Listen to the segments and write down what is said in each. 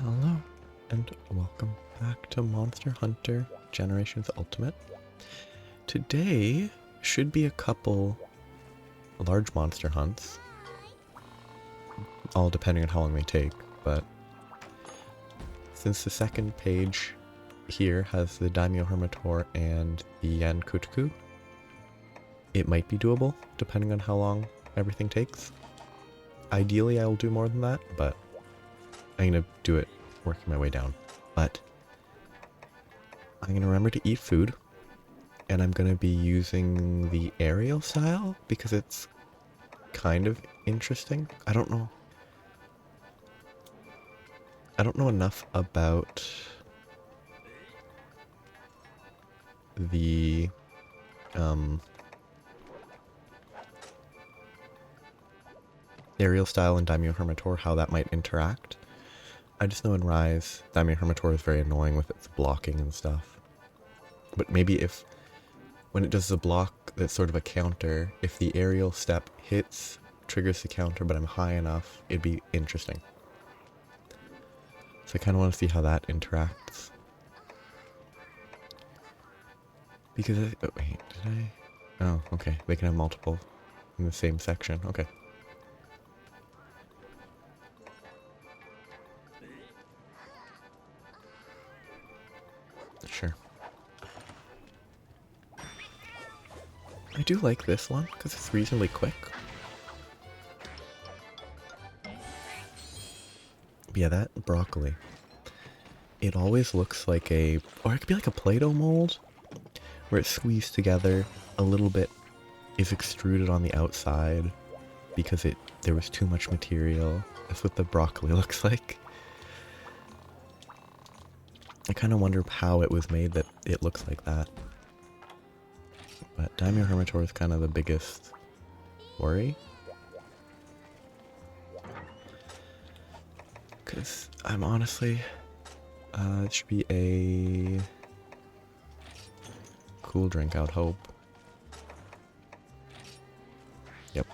Hello, and welcome back to Monster Hunter Generations Ultimate. Today should be a couple large monster hunts, all depending on how long they take, but since the second page here has the Daimyo Hermitor and the Yan Kutku, it might be doable depending on how long everything takes. Ideally I will do more than that, but I'm going to do it working my way down. But I'm going to remember to eat food, and I'm going to be using the aerial style because it's kind of interesting. I don't know enough about the aerial style in Daimyo Hermitor, how that might interact. I just know in Rise, Daimyo Hermitor is very annoying with its blocking and stuff. But maybe when it does the block that's sort of a counter, if the aerial step hits, triggers the counter, but I'm high enough, it'd be interesting. So I kind of want to see how that interacts. Because oh wait, did I? Oh, okay. They can have multiple in the same section. Okay. Sure. I do like this one because it's reasonably quick. But yeah, that broccoli. It always looks like or it could be like a Play-Doh mold, where it's squeezed together, a little bit is extruded on the outside because there was too much material. That's what the broccoli looks like. I kind of wonder how it was made that it looks like that. But Daimyo Hermitor is kind of the biggest worry. Because I'm honestly... it should be a cool drink, I would hope. Yep.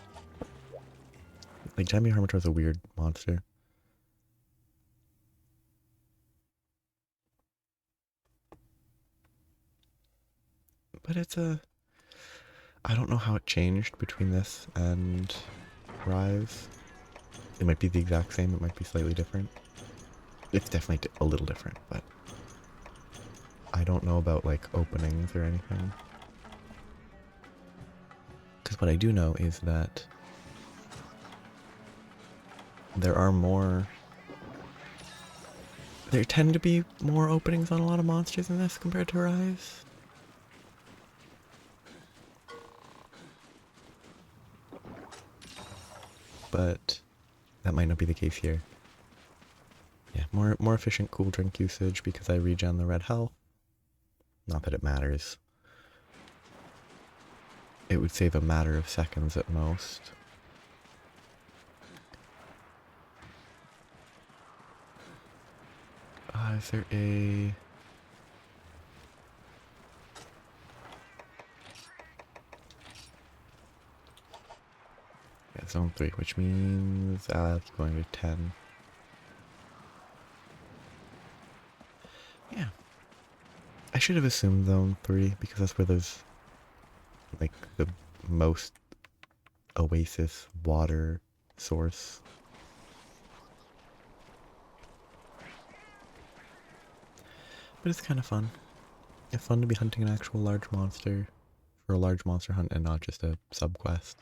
Like, Daimyo Hermitor is a weird monster. But I don't know how it changed between this and Rise. It might be the exact same, it might be slightly different. It's definitely a little different, but I don't know about, like, openings or anything. Because what I do know is that there tend to be more openings on a lot of monsters in this compared to Rise. But that might not be the case here. Yeah, more efficient cool drink usage because I regen the red health. Not that it matters. It would save a matter of seconds at most. Is there a... Yeah, zone 3, which means I'll keep going to 10. Yeah. I should have assumed zone 3 because that's where there's like the most oasis water source. But it's kind of fun. It's fun to be hunting an actual large monster for a large monster hunt and not just a sub-quest.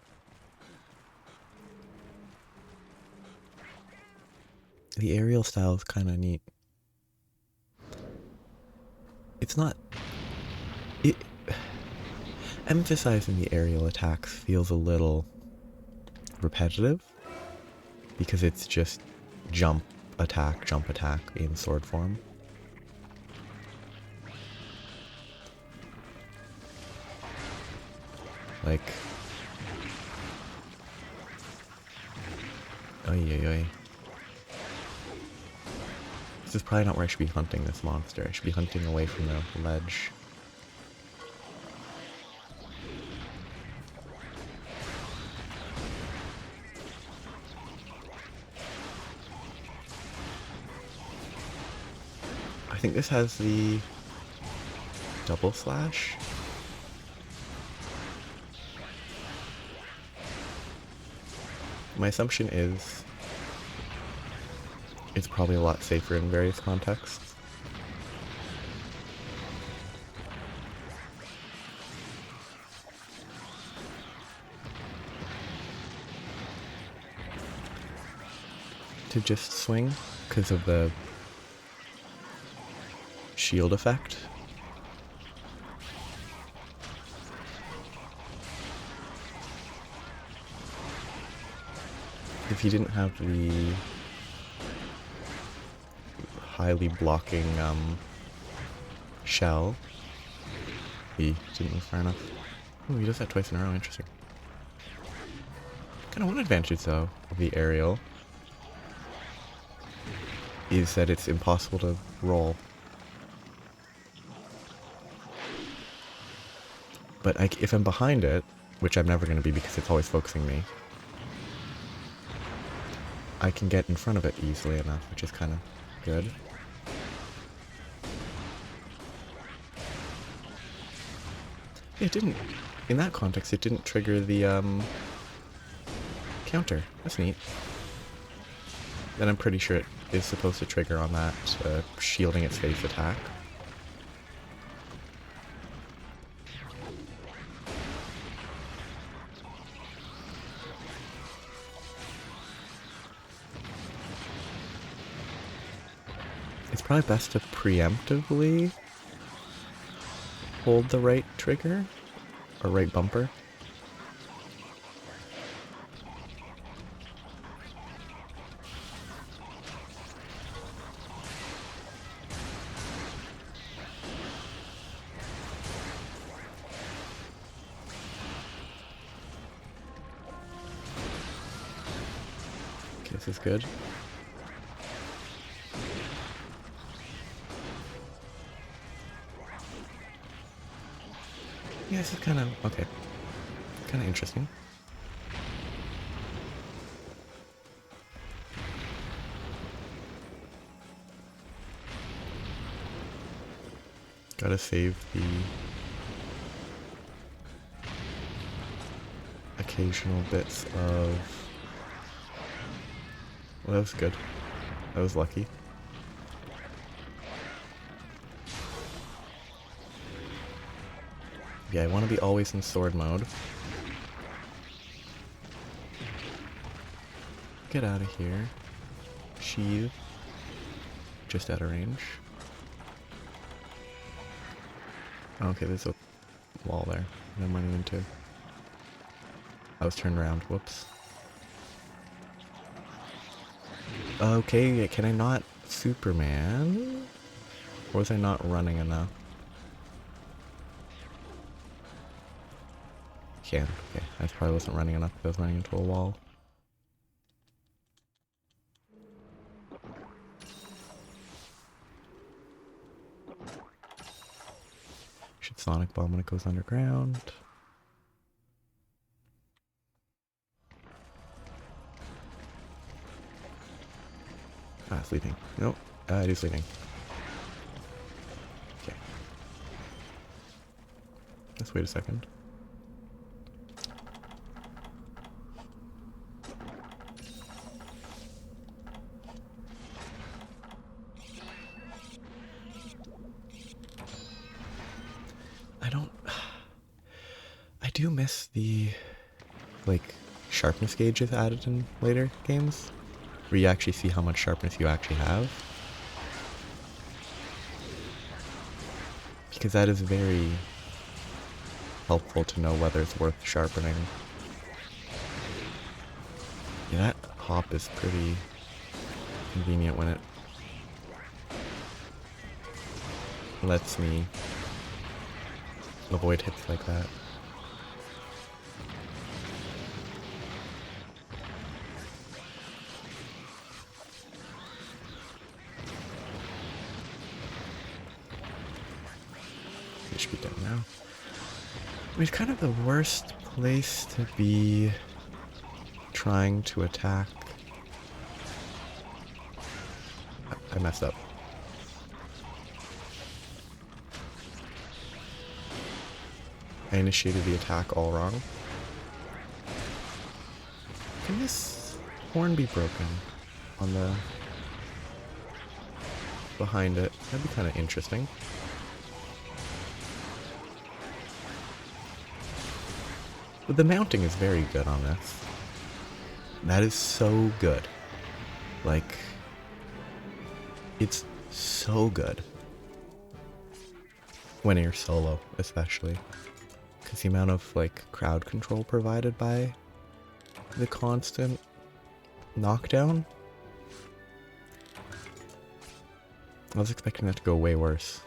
The aerial style is kind of neat. It's not... Emphasizing the aerial attacks feels a little repetitive because it's just jump attack in sword form. Like... Oy. This is probably not where I should be hunting this monster. I should be hunting away from the ledge. I think this has the double slash. My assumption is it's probably a lot safer in various contexts. To just swing because of the shield effect. If he didn't have the highly blocking shell, he didn't move far enough. Oh, he does that twice in a row, interesting. Kind of one advantage though of the aerial is that it's impossible to roll. But if I'm behind it, which I'm never going to be because it's always focusing me, I can get in front of it easily enough, which is kind of good. It didn't, in that context, it didn't trigger the counter. That's neat. Then I'm pretty sure it is supposed to trigger on that shielding its face attack. It's probably best to preemptively hold the right trigger, or right bumper. Okay, this is good. Yeah, this is kind of, okay, kind of interesting. Gotta save the occasional bits of... Well, that was good. That was lucky. Yeah, I want to be always in sword mode. Get out of here. Sheath. Just out of range. Okay, there's a wall there that I'm running into. I was turned around. Whoops. Okay, can I not Superman? Or was I not running enough? Can. Okay, I probably wasn't running enough because I was running into a wall. Should Sonic Bomb when it goes underground. Ah, sleeping. Nope. It is sleeping. Okay. Let's wait a second. I do miss the, like, sharpness gauges added in later games, where you actually see how much sharpness you actually have. Because that is very helpful to know whether it's worth sharpening. Yeah, that hop is pretty convenient when it lets me avoid hits like that. It should be done now. I mean, it's kind of the worst place to be trying to attack. I messed up. I initiated the attack all wrong. Can this horn be broken on the behind it? That'd be kind of interesting. But the mounting is very good on this. That is so good. Like, it's so good. When you're solo, especially. Because the amount of, like, crowd control provided by the constant knockdown. I was expecting that to go way worse.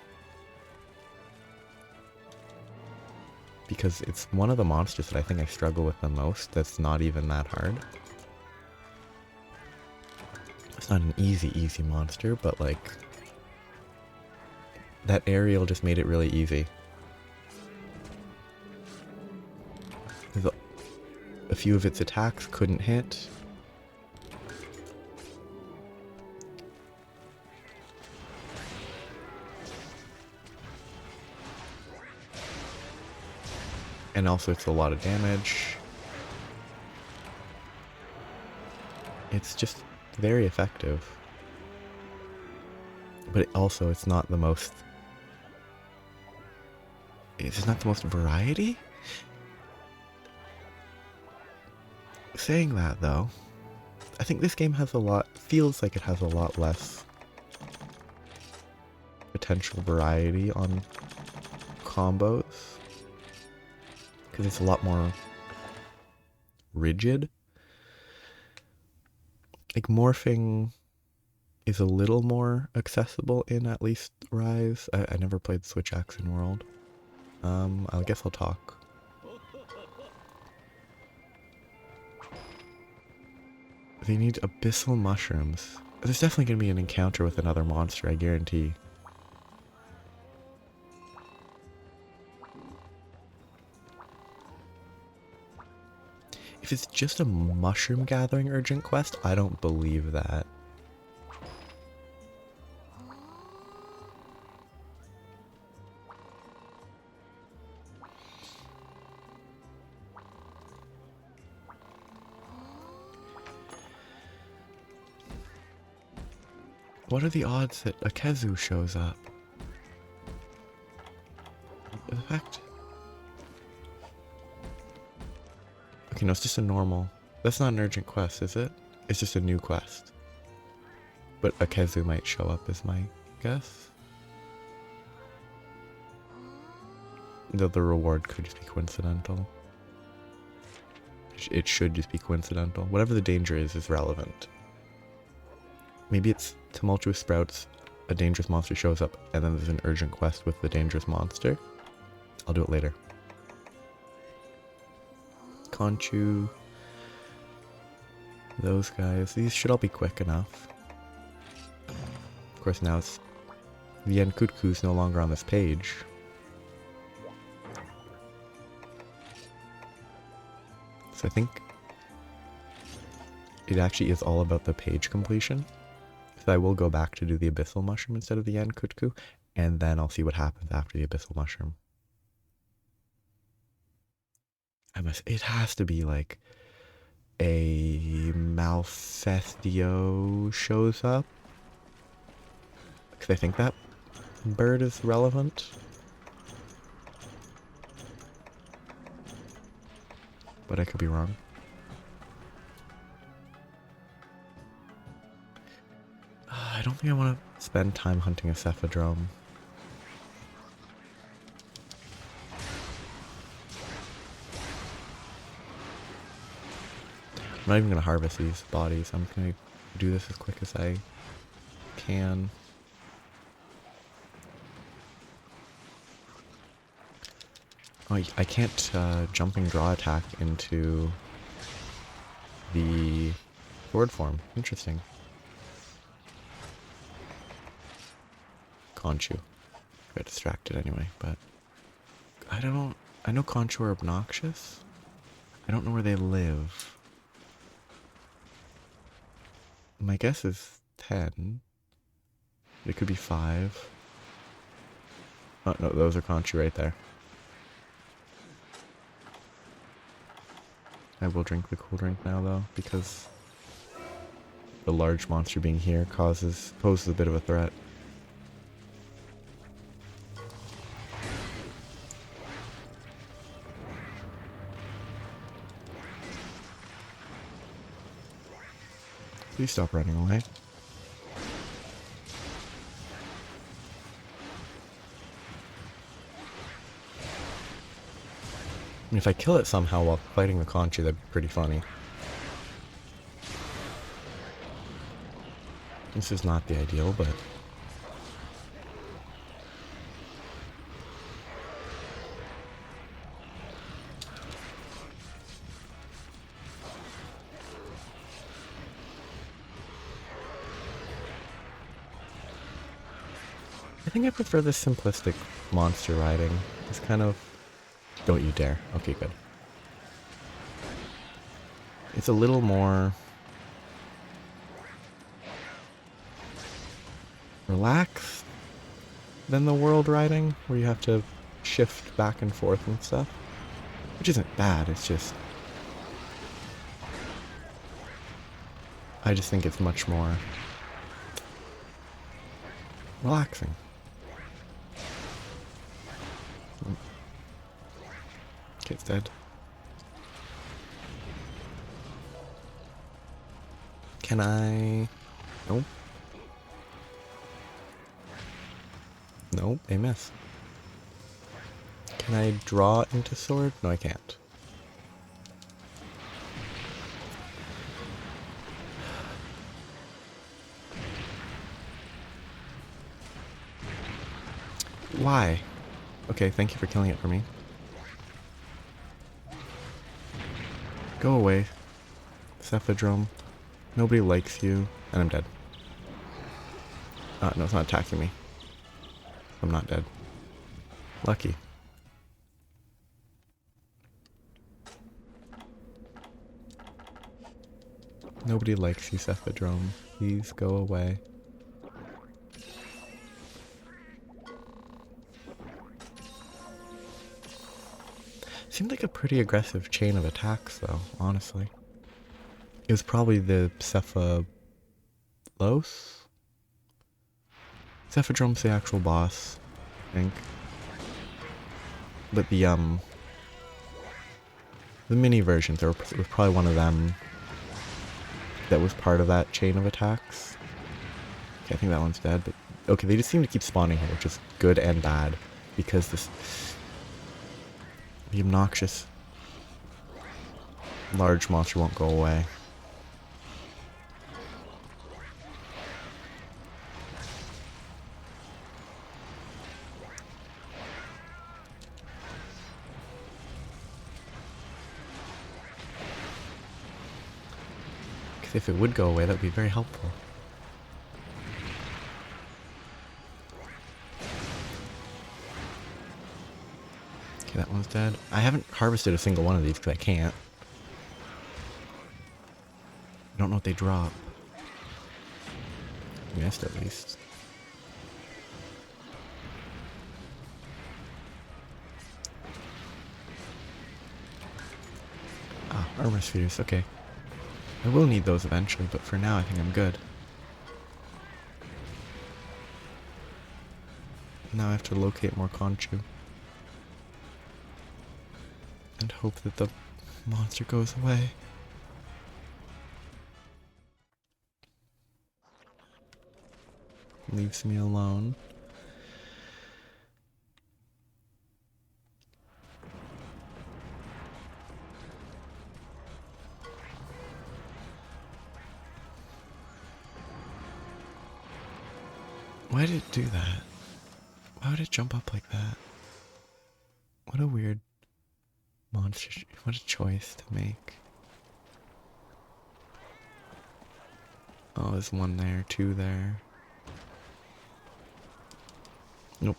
Because it's one of the monsters that I think I struggle with the most that's not even that hard. It's not an easy monster, but like... that aerial just made it really easy. A few of its attacks couldn't hit. And also it's a lot of damage. It's just very effective. But it's not the most... It's not the most variety? Saying that though, I think this game has feels like it has a lot less potential variety on combos. Because it's a lot more rigid. Like morphing is a little more accessible in at least Rise. I never played Switch Action World. I guess I'll talk. They need abyssal mushrooms. There's definitely going to be an encounter with another monster, I guarantee. If it's just a mushroom gathering urgent quest, I don't believe that. What are the odds that a Kezu shows up? In fact... Okay, no, it's just a normal... That's not an urgent quest, is it? It's just a new quest. But a Kezu might show up, is my guess. Though the reward could just be coincidental. It should just be coincidental. Whatever the danger is relevant. Maybe it's Tumultuous Sprouts, a dangerous monster shows up, and then there's an urgent quest with the dangerous monster. I'll do it later. Conchu. Those guys. These should all be quick enough. Of course now it's... The Enkutku's no longer on this page. So I think... it actually is all about the page completion. So I will go back to do the Abyssal Mushroom instead of the Enkutku, and then I'll see what happens after the Abyssal Mushroom. It has to be like a Malfestio shows up. Because I think that bird is relevant. But I could be wrong. I don't think I want to spend time hunting a Cephadrome. I'm not even going to harvest these bodies. I'm going to do this as quick as I can. Oh, I can't jumping draw attack into the sword form. Interesting. Conchu. Got distracted anyway, but I know Conchu are obnoxious. I don't know where they live. My guess is 10. It could be 5. Oh no, those are Conchu right there. I will drink the cool drink now though, because the large monster being here poses a bit of a threat. Please stop running away. I mean, if I kill it somehow while fighting the Conchu, that'd be pretty funny. This is not the ideal, but... I think I prefer the simplistic monster riding. It's kind of... Don't you dare. Okay, good. It's a little more... relaxed than the world riding, where you have to shift back and forth and stuff. Which isn't bad, it's just... I just think it's much more... relaxing. Okay, it's dead. Can I... Nope. Nope, they miss. Can I draw into sword? No, I can't. Why? Okay, thank you for killing it for me. Go away, Cephadrome. Nobody likes you. And I'm dead. No, it's not attacking me. I'm not dead. Lucky. Nobody likes you, Cephadrome. Please go away. Seemed like a pretty aggressive chain of attacks, though, honestly. It was probably the Cephalos? Cephadrome's the actual boss, I think. But the mini versions, there was probably one of them that was part of that chain of attacks. Okay, I think that one's dead, but... Okay, they just seem to keep spawning here, which is good and bad, because this... the obnoxious large monster won't go away. Because if it would go away, that would be very helpful. Okay, that one's dead. I haven't harvested a single one of these because I can't. I don't know what they drop. Missed at least. Ah, armor spheres, okay. I will need those eventually, but for now I think I'm good. Now I have to locate more Conchu. And hope that the monster goes away. Leaves me alone. Why did it do that? Why would it jump up like that? What a weird monster. What a choice to make. Oh, there's one there, two there. Nope.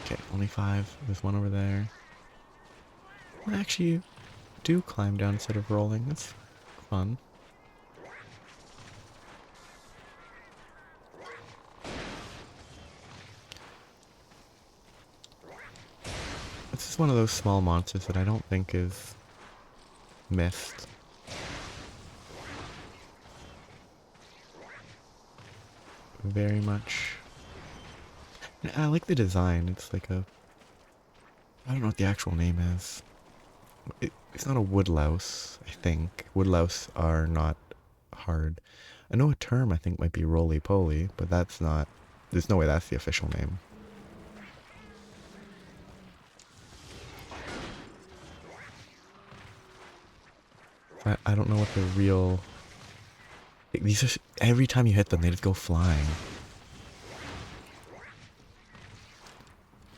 Okay, only 5. There's one over there. Actually, you do climb down instead of rolling. That's fun. This is one of those small monsters that I don't think is missed. Very much. I like the design. It's like a... I don't know what the actual name is. It's not a woodlouse, I think. Woodlouse are not hard. I know a term I think might be roly-poly, but that's not... There's no way that's the official name. I don't know what the real... These are... Every time you hit them, they just go flying.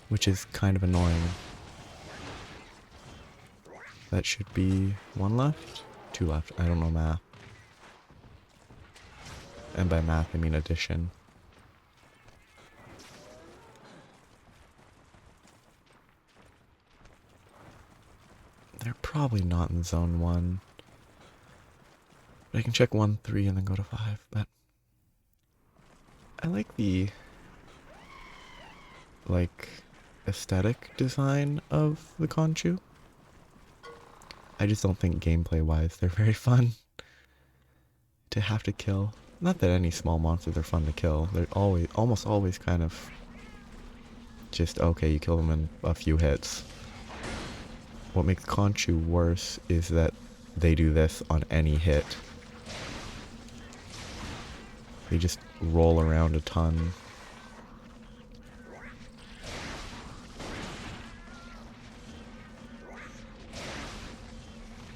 Which is kind of annoying. That should be 1 left? 2 left. I don't know math. And by math, I mean addition. They're probably not in zone 1. But I can check 1, 3, and then go to 5. But I like the aesthetic design of the Conchu. I just don't think gameplay-wise they're very fun to have to kill. Not that any small monsters are fun to kill. They're almost always kind of just, okay, you kill them in a few hits. What makes Conchu worse is that they do this on any hit. They just roll around a ton.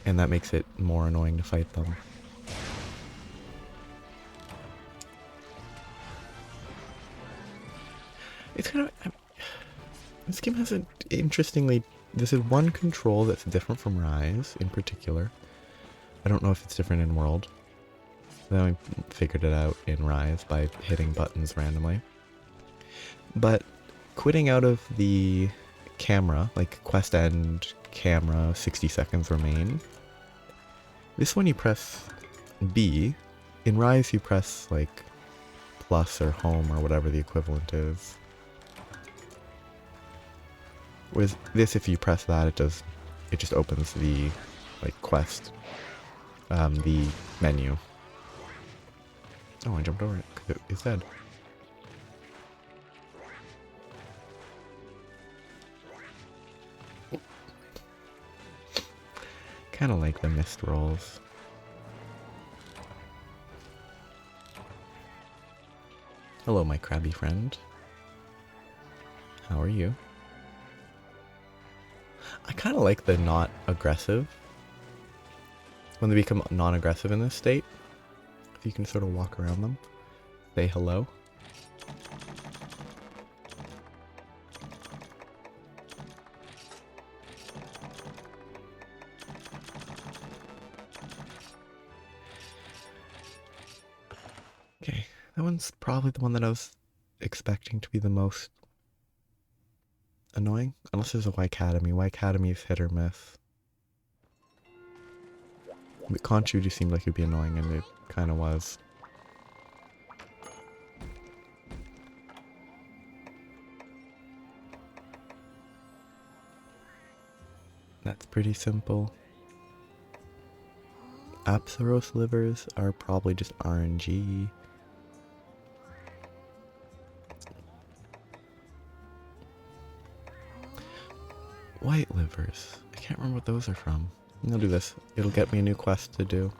And that makes it more annoying to fight them. It's kind of... This game has an interestingly... This is one control that's different from Rise, in particular. I don't know if it's different in World. I figured it out in Rise by hitting buttons randomly. But quitting out of the camera, like quest end, camera, 60 seconds remain. This one you press B. In Rise you press like plus or home or whatever the equivalent is. Whereas this, if you press that, it just opens the like quest, the menu. Oh, I jumped over it because it said. Kind of like the mist rolls. Hello, my crabby friend. How are you? I kind of like the not aggressive. When they become non-aggressive in this state, you can sort of walk around them, say hello. Okay, that one's probably the one that I was expecting to be the most annoying. Unless there's a Y-Academy. Y-Academy is hit or miss. But Conchu just seemed like it'd be annoying, and it kind of was. That's pretty simple. Apsaros livers are probably just RNG. White livers. I can't remember what those are from. I'll do this. It'll get me a new quest to do.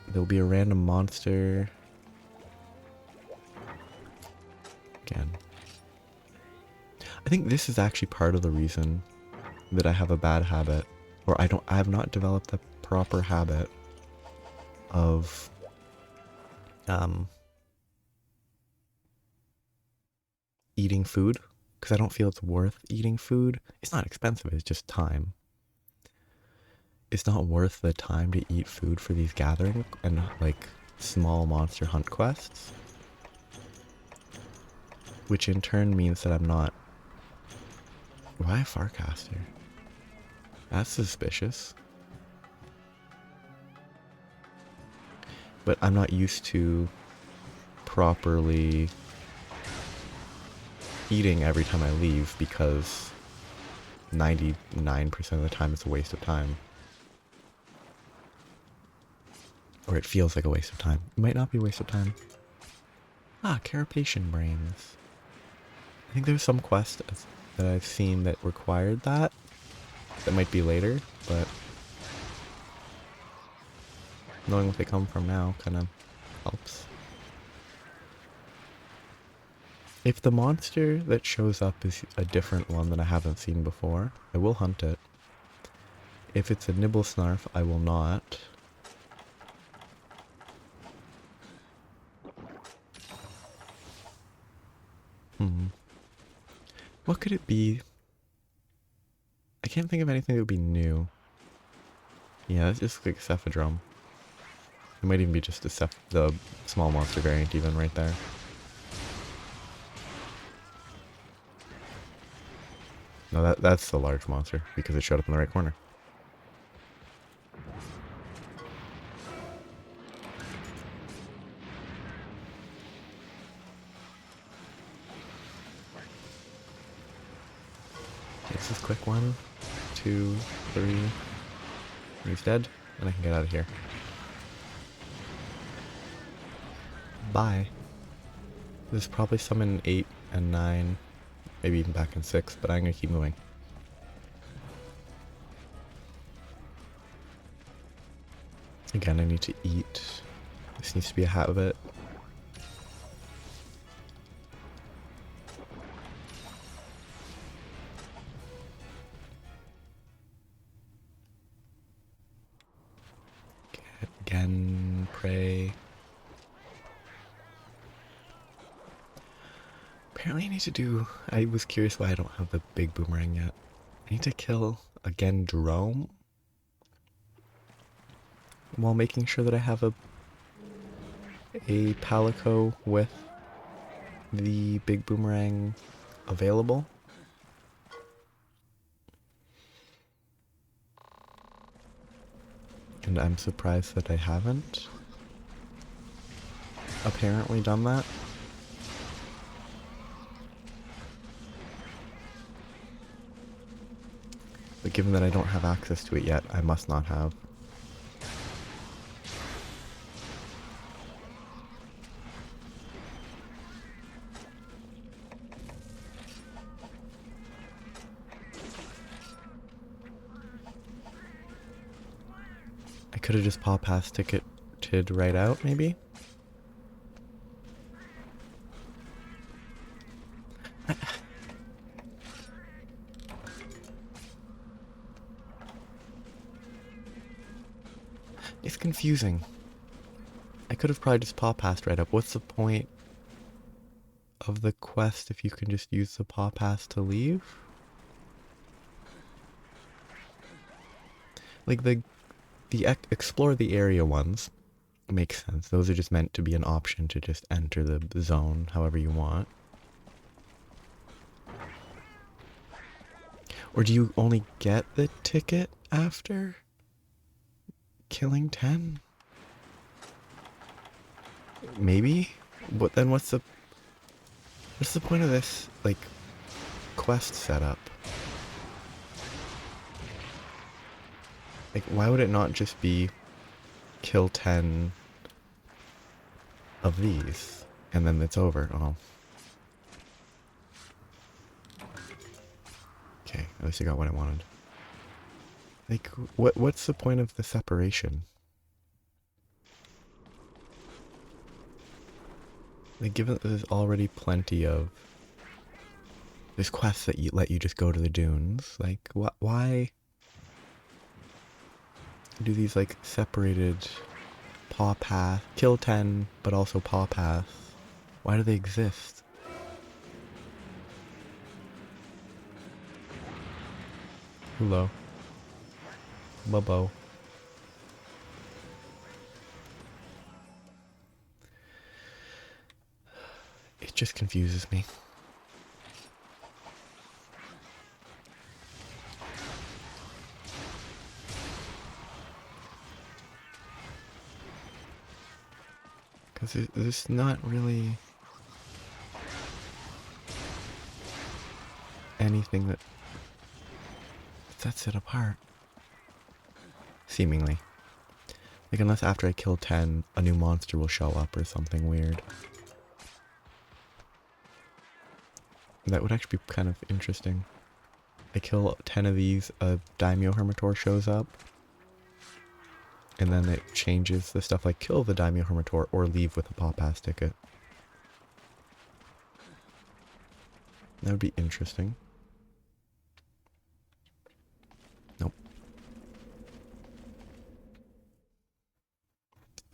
There'll be a random monster. Again. I think this is actually part of the reason that I have a bad habit, or I have not developed the proper habit of eating food, because I don't feel it's worth eating food. It's not expensive, it's just time. It's not worth the time to eat food for these gathering and like small monster hunt quests, which in turn means that I'm not... Why a Farcaster? That's suspicious. But I'm not used to properly eating every time I leave because 99% of the time it's a waste of time. Or it feels like a waste of time. It might not be a waste of time. Ah, carapacian brains. I think there's some quest that I've seen that required that. That might be later, but knowing what they come from now kind of helps. If the monster that shows up is a different one that I haven't seen before, I will hunt it. If it's a nibble snarf, I will not. What could it be? I can't think of anything that would be new. Yeah, it's just like Cephadrum. It might even be just the small monster variant even right there. No, that's the large monster because it showed up in the right corner. This is quick. 1, 2, 3. He's dead, and I can get out of here. Bye. There's probably some in 8 and 9, maybe even back in 6, but I'm gonna keep moving. Again, I need to eat. This needs to be a habit. Again, pray. Apparently I need to do... I was curious why I don't have the big boomerang yet. I need to kill, again, Drome. While making sure that I have a Palico with the big boomerang available. And I'm surprised that I haven't apparently done that. But given that I don't have access to it yet, I must not have. I could have just paw pass ticketed right out, maybe? It's confusing. I could have probably just paw passed right up. What's the point of the quest if you can just use the paw pass to leave? Like the explore the area ones makes sense. Those are just meant to be an option to just enter the zone however you want. Or do you only get the ticket after killing 10? Maybe? But then what's the point of this, like, quest setup? Like, why would it not just be kill 10 of these and then it's over? Oh. Okay, at least I got what I wanted. Like, what's the point of the separation? Like, given that there's already plenty of... There's quests that let you just go to the dunes. Like, why do these, like, separated paw path, kill 10, but also paw path? Why do they exist? Hello. Bubbo. It just confuses me. Because there's not really... anything that sets it apart. Seemingly. Like, unless after I kill 10, a new monster will show up or something weird. That would actually be kind of interesting. I kill 10 of these, a Daimyo Hermitor shows up. And then it changes the stuff like kill the Daimyo Hermitor or leave with a Paw Pass ticket. That would be interesting. Nope.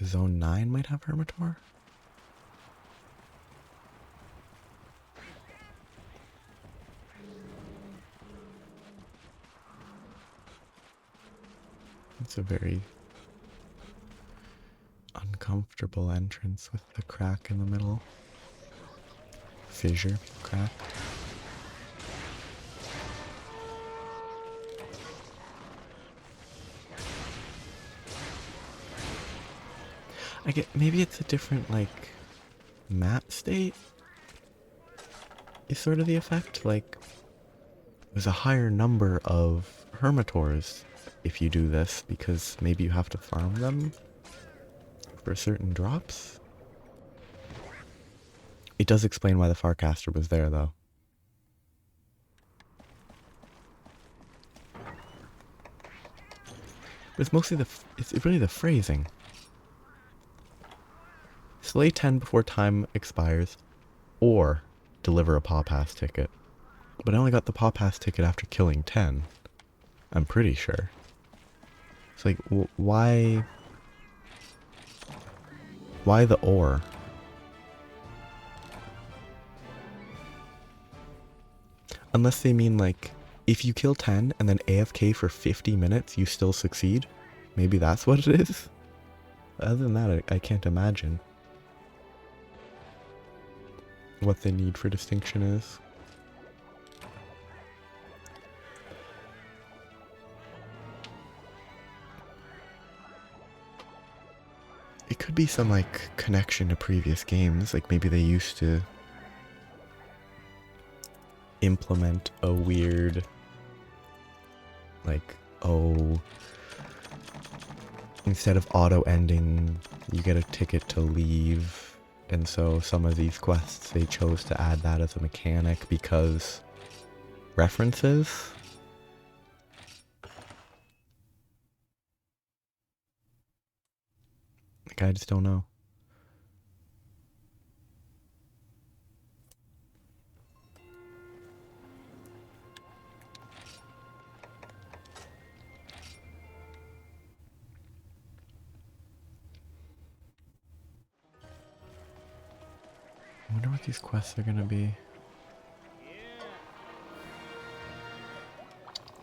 Zone 9 might have Hermitor? It's a very uncomfortable entrance with the crack in the middle. Fissure, crack. I get, maybe it's a different, like, map state is sort of the effect. Like, there's a higher number of Hermitors if you do this, because maybe you have to farm them for certain drops. It does explain why the Farcaster was there, though. But it's mostly it's really the phrasing. Slay 10 before time expires, or deliver a Paw Pass ticket. But I only got the Paw Pass ticket after killing 10. I'm pretty sure. It's like, why the or? Unless they mean like, if you kill 10 and then AFK for 50 minutes, you still succeed? Maybe that's what it is? Other than that, I can't imagine what the need for distinction is. It could be some, like, connection to previous games, like maybe they used to implement a weird, like, oh, instead of auto-ending, you get a ticket to leave, and so some of these quests, they chose to add that as a mechanic because references? Like, I just don't know. I wonder what these quests are gonna be.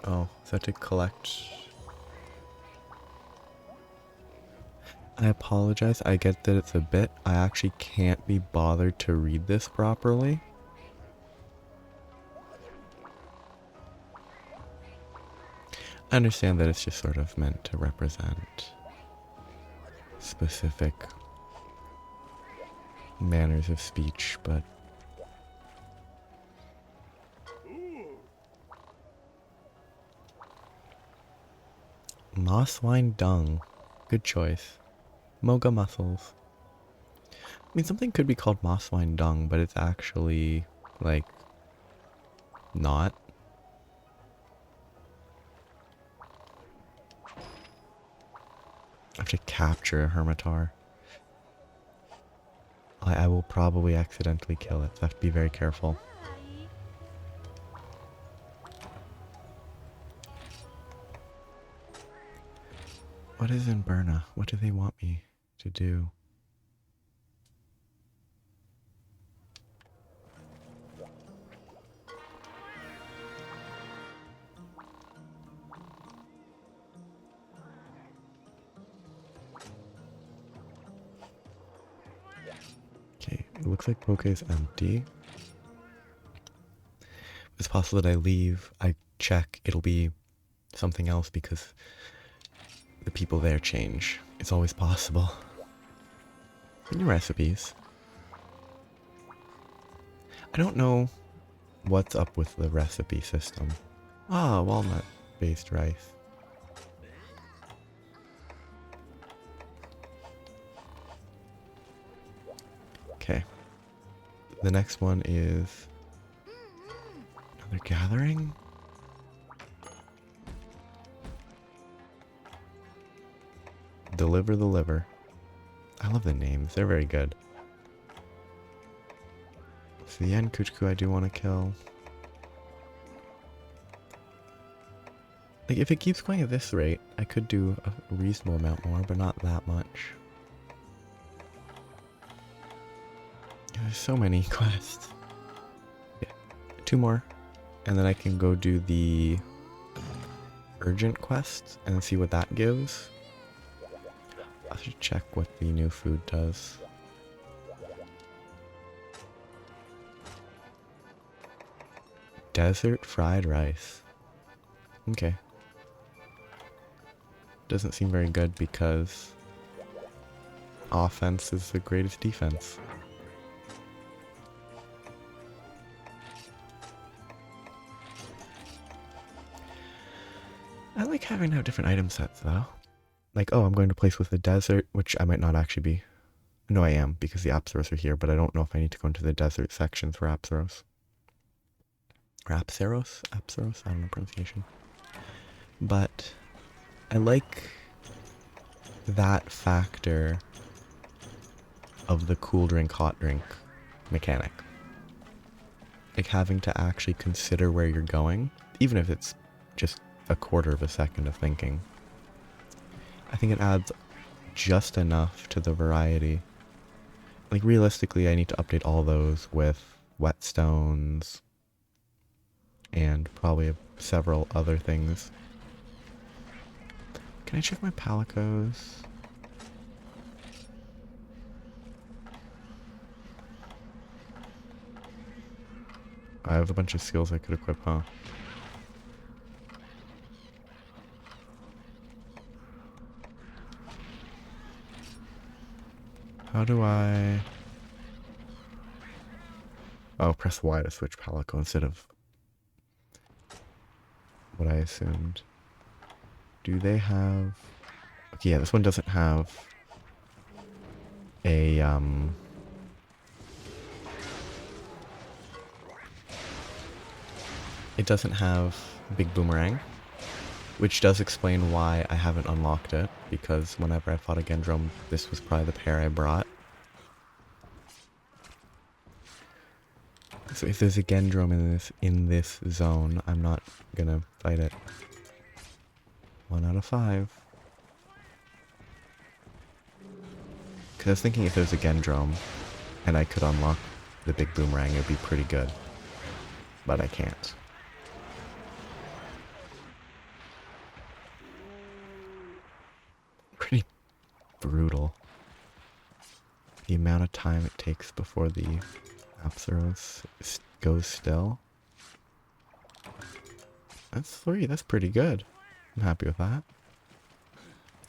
Oh, is that to collect? I apologize, I get that it's a bit. I actually can't be bothered to read this properly. I understand that it's just sort of meant to represent specific manners of speech, but Mosswine dung. Good choice. Moga mussels. I mean, something could be called mosswine dung, but it's actually, like, not. I have to capture a Hermitar. I will probably accidentally kill it, so I have to be very careful. What is in Berna? What do they want me to do? Okay, it looks like Poke is empty. It's possible that I leave, I check, it'll be something else because the people there change. It's always possible. New recipes. I don't know What's up with the recipe system? Ah, walnut-based rice. Okay. The next one is another gathering? Deliver the liver. I love the names. They're very good. So the Kuchku I do want to kill. Like, if it keeps going at this rate, I could do a reasonable amount more, but not that much. There's so many quests. Okay, 2 more, and then I can go do the urgent quest and see what that gives. I should check what the new food does. Desert fried rice. Okay. Doesn't seem very good because offense is the greatest defense. I like having to have different item sets though. Like, oh, I'm going to a place with a desert, which I might not actually be. No, I am, because the Apsaros are here, but I don't know if I need to go into the desert sections for Apsaros. Or Apsaros? Apsaros? I don't know pronunciation. But I like that factor of the cool drink, hot drink mechanic. Like having to actually consider where you're going, even if it's just a quarter of a second of thinking. I think it adds just enough to the variety. Like realistically, I need to update all those with whetstones and probably several other things. Can I check my palicos? I have a bunch of skills I could equip, huh? How do I... Oh, press Y to switch palico instead of what I assumed. Do they have... Okay, yeah, this one doesn't have a, It doesn't have Big Boomerang, which does explain why I haven't unlocked it, because whenever I fought a Gendrome, this was probably the pair I brought. So if there's a Gendrome in this zone, I'm not gonna fight it. 1 out of 5. Because I was thinking if there's a Gendrome, and I could unlock the Big Boomerang, it would be pretty good. But I can't. Pretty brutal. The amount of time it takes before the Apsaros goes still. That's 3, that's pretty good. I'm happy with that.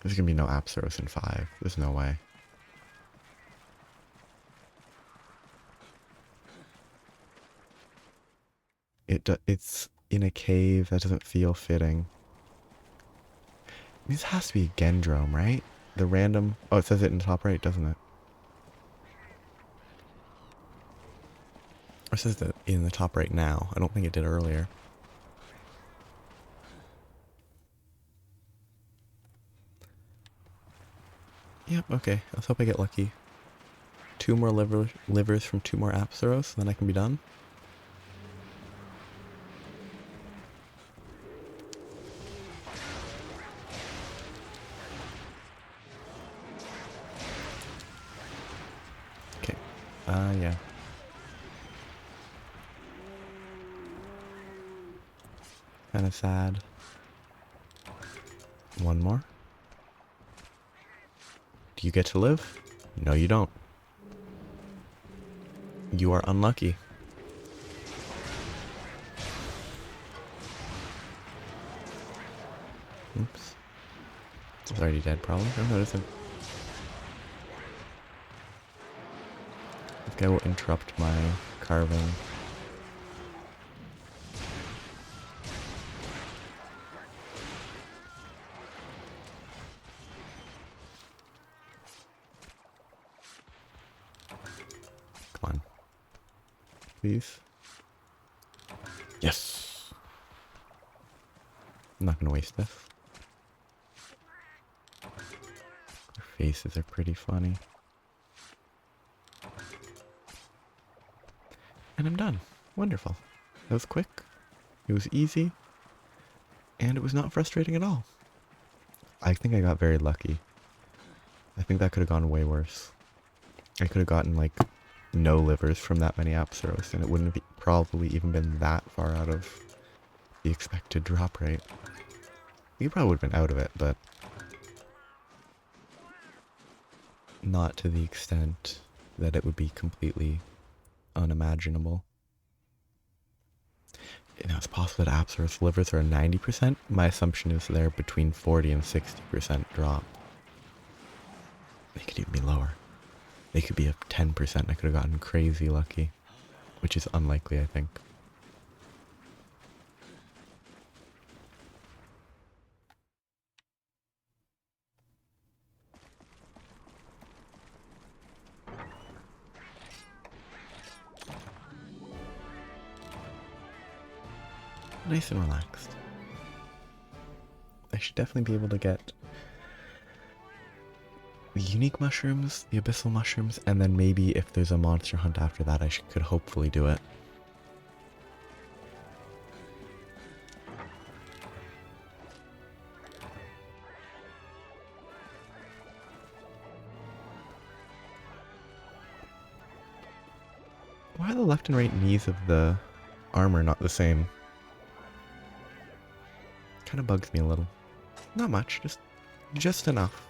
There's gonna be no Apsaros in 5. There's no way. It's in a cave. That doesn't feel fitting. This has to be a Gendrome, right? The random... Oh, it says it in the top right, doesn't it? Or it says that in the top right now. I don't think it did earlier. Yep, okay. Let's hope I get lucky. 2 more livers from 2 more Apsaros, then I can be done. Okay. Yeah. Kinda sad. 1 more. Do you get to live? No, you don't. You are unlucky. Oops. It's already dead, probably. Oh, no, it isn't. This guy will interrupt my carving. please. Yes! I'm not gonna waste this. Their faces are pretty funny. And I'm done. Wonderful. That was quick. It was easy. And it was not frustrating at all. I think I got very lucky. I think that could have gone way worse. I could have gotten like no livers from that many Apsaros, and it wouldn't have probably even been that far out of the expected drop rate. You probably would have been out of it, but not to the extent that it would be completely unimaginable. Now, it's possible that Apsaros livers are 90%. My assumption is they're between 40 and 60% drop. They could even be lower. They could be at 10%. I could have gotten crazy lucky, which is unlikely, I think. Nice and relaxed. I should definitely be able to get the unique mushrooms, the abyssal mushrooms, and then maybe if there's a monster hunt after that, I could hopefully do it. Why are the left and right knees of the armor not the same? Kind of bugs me a little. Not much, just enough.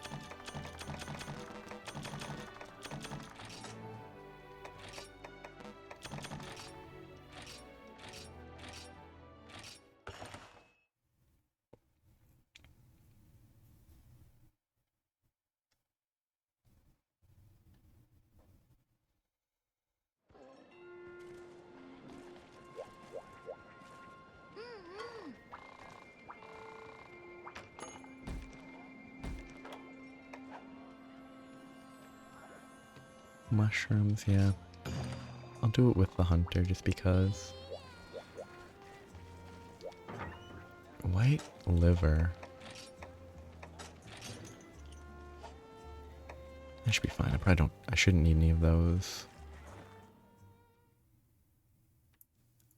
Mushrooms, yeah. I'll do it with the hunter just because. White liver. That should be fine. I shouldn't need any of those.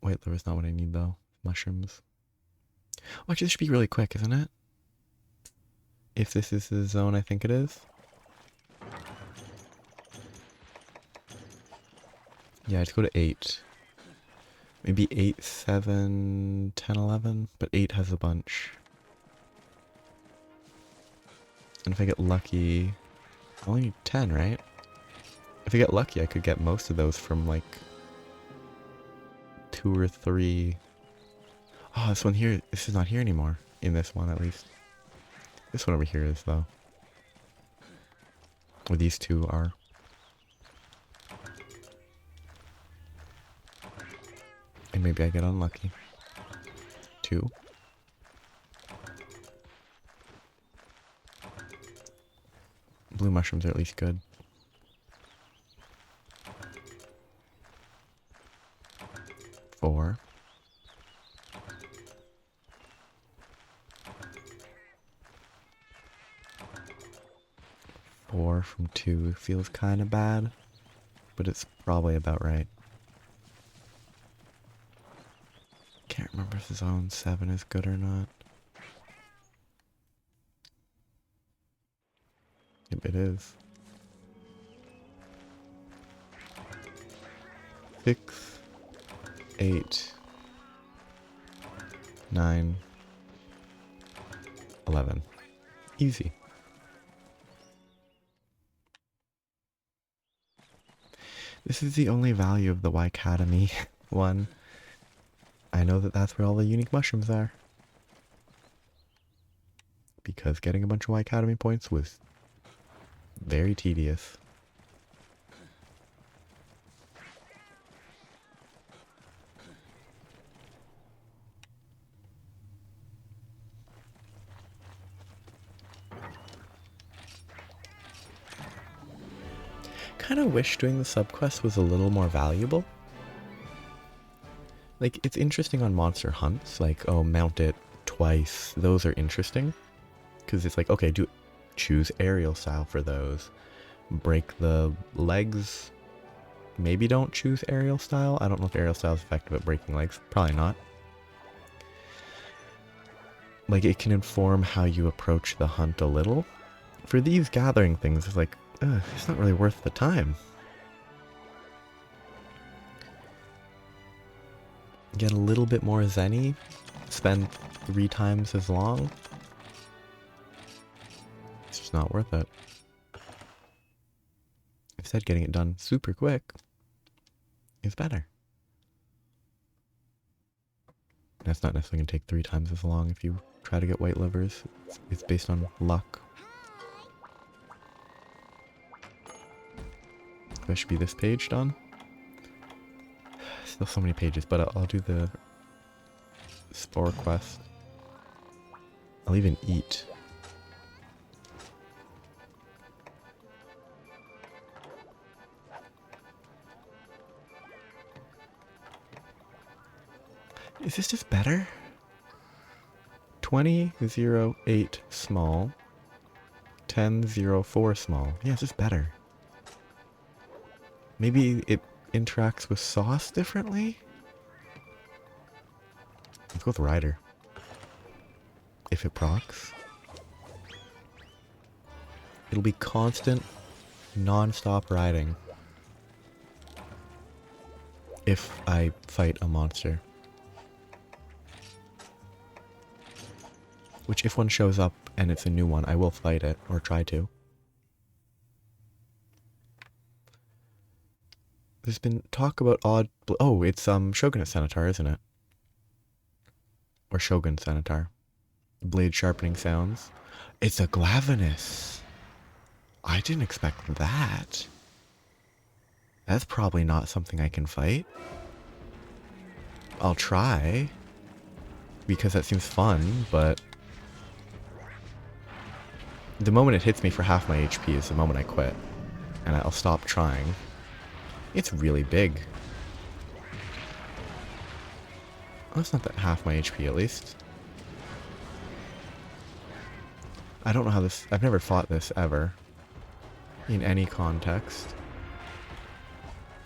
White liver's not what I need though. Mushrooms. Oh, actually, this should be really quick, isn't it? If this is the zone I think it is. Yeah, I'd go to 8. Maybe 8, 7, 10, 11, but 8 has a bunch. And if I get lucky, I only need 10, right? If I get lucky, I could get most of those from like 2 or 3. Oh, this one here, this is not here anymore. In this one, at least. This one over here is, though. Or these two are. And maybe I get unlucky. 2. Blue mushrooms are at least good. 4. 4 from 2 feels kind of bad, but it's probably about right. Can't remember if zone 7 is good or not. Yep, it is. 6, 8, 9, 11. Easy. This is the only value of the Y-Academy one. I know that that's where all the unique mushrooms are. Because getting a bunch of Y-Academy points was very tedious. Kind of wish doing the subquest was a little more valuable. Like, it's interesting on monster hunts, like, oh, mount it twice. Those are interesting. Because it's like, okay, choose aerial style for those. Break the legs. Maybe don't choose aerial style. I don't know if aerial style is effective at breaking legs. Probably not. Like, it can inform how you approach the hunt a little. For these gathering things, it's like, it's not really worth the time. Get a little bit more zenny. Spend 3 times as long. It's just not worth it. Instead, getting it done super quick is better. That's not necessarily going to take 3 times as long if you try to get white livers. It's based on luck. That should be this page done. Still so many pages, but I'll do the spore quest. I'll even eat. Is this just better? 2008 small. 1004 small. Yeah, it's just better. Maybe it interacts with sauce differently? Let's go with Rider. If it procs. It'll be constant, non-stop riding. If I fight a monster. Which, if one shows up and it's a new one, I will fight it, or try to. There's been talk about odd... Oh, it's Shogunate Centaur, isn't it? Or Shogun Centaur. Blade sharpening sounds. It's a Glavenous. I didn't expect that. That's probably not something I can fight. I'll try. Because that seems fun, but... The moment it hits me for half my HP is the moment I quit. And I'll stop trying. It's really big. Oh, it's not that half my HP at least. I don't know how this... I've never fought this ever. In any context.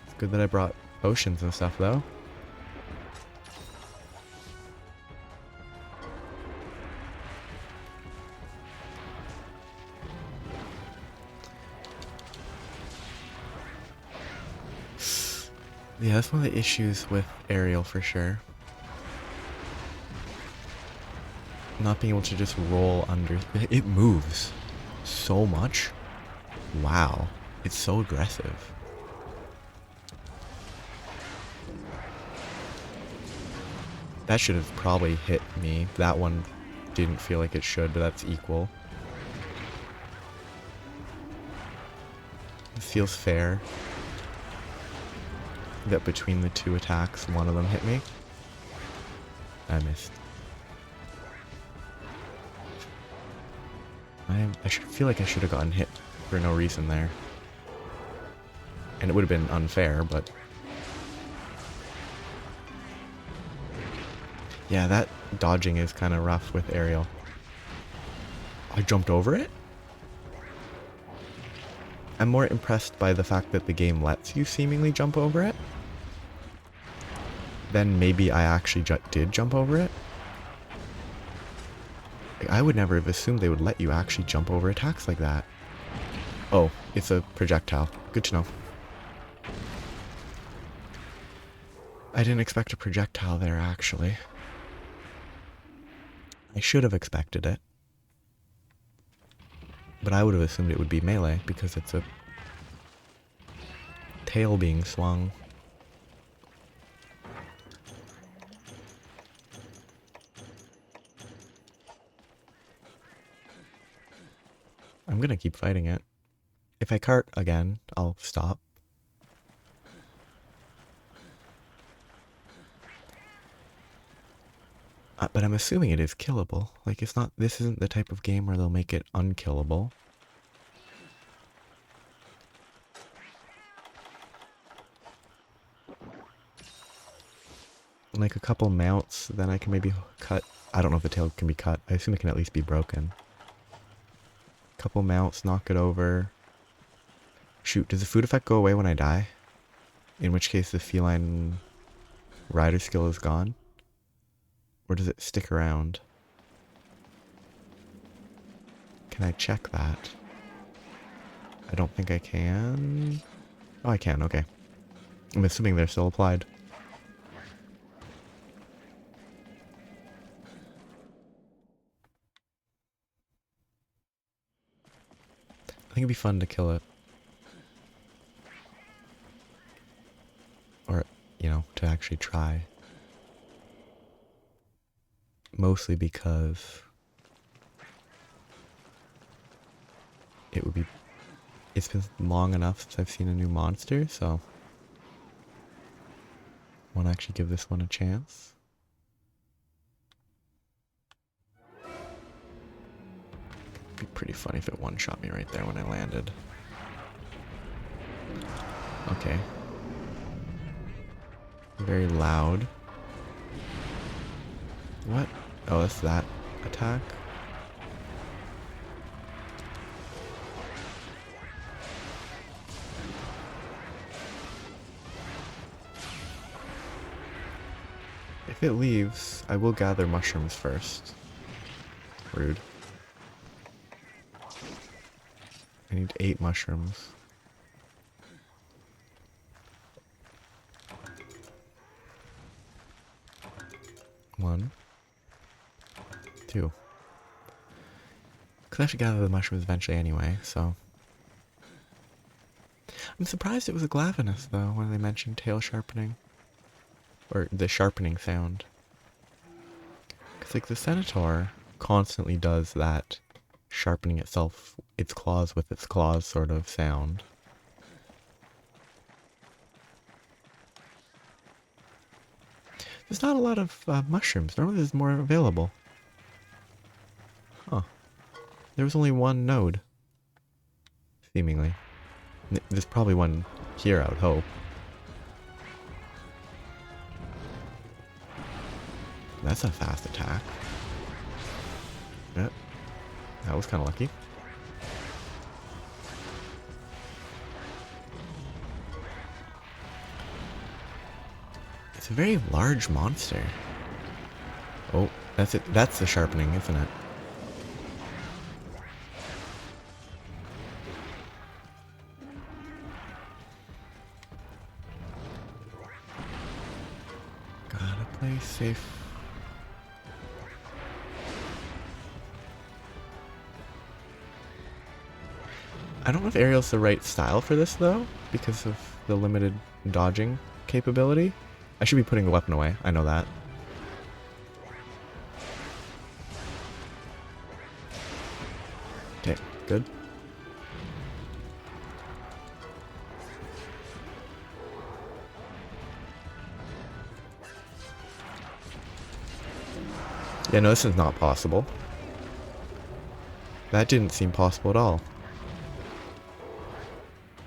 It's good that I brought potions and stuff though. Yeah, that's one of the issues with aerial for sure. Not being able to just roll under... It moves so much. Wow. It's so aggressive. That should have probably hit me. That one didn't feel like it should, but that's equal. It feels fair that between the 2 attacks, one of them hit me. I missed. I feel like I should have gotten hit for no reason there. And it would have been unfair, but... Yeah, that dodging is kind of rough with aerial. I jumped over it? I'm more impressed by the fact that the game lets you seemingly jump over it. Then maybe I actually did jump over it. I would never have assumed they would let you actually jump over attacks like that. Oh, it's a projectile. Good to know. I didn't expect a projectile there, actually. I should have expected it. But I would have assumed it would be melee, because it's a tail being swung. I'm gonna keep fighting it. If I cart again, I'll stop. But I'm assuming it is killable. Like, it's not... This isn't the type of game where they'll make it unkillable. like a couple mounts, then I can maybe cut. I don't know if the tail can be cut. I assume it can at least be broken. Couple mounts, knock it over. Shoot, does the food effect go away when I die? In which case the feline rider skill is gone? Or does it stick around? Can I check that? I don't think I can. Oh, I can, okay. I'm assuming they're still applied. I think it'd be fun to kill it. Or, you know, to actually try. Mostly because it would be... It's been long enough since I've seen a new monster, so... I want to actually give this one a chance. It'd be pretty funny if it one-shot me right there when I landed. Okay. Very loud. What? Oh, that's that attack? If it leaves, I will gather mushrooms first. Rude. I need 8 mushrooms. One. 2. Because I have to gather the mushrooms eventually anyway, so... I'm surprised it was a Glavenous, though, when they mentioned tail sharpening. Or the sharpening sound. Because, like, the Centaur constantly does that sharpening itself, its claws with its claws sort of sound. There's not a lot of mushrooms. Normally there's more available. Huh. There was only one node. Seemingly. There's probably one here, I would hope. That's a fast attack. Yep. That was kind of lucky. It's a very large monster. Oh, that's it. That's the sharpening, isn't it? Gotta play safe. I don't know if aerial's the right style for this, though, because of the limited dodging capability. I should be putting the weapon away, I know that. Okay, good. Yeah, no, this is not possible. That didn't seem possible at all.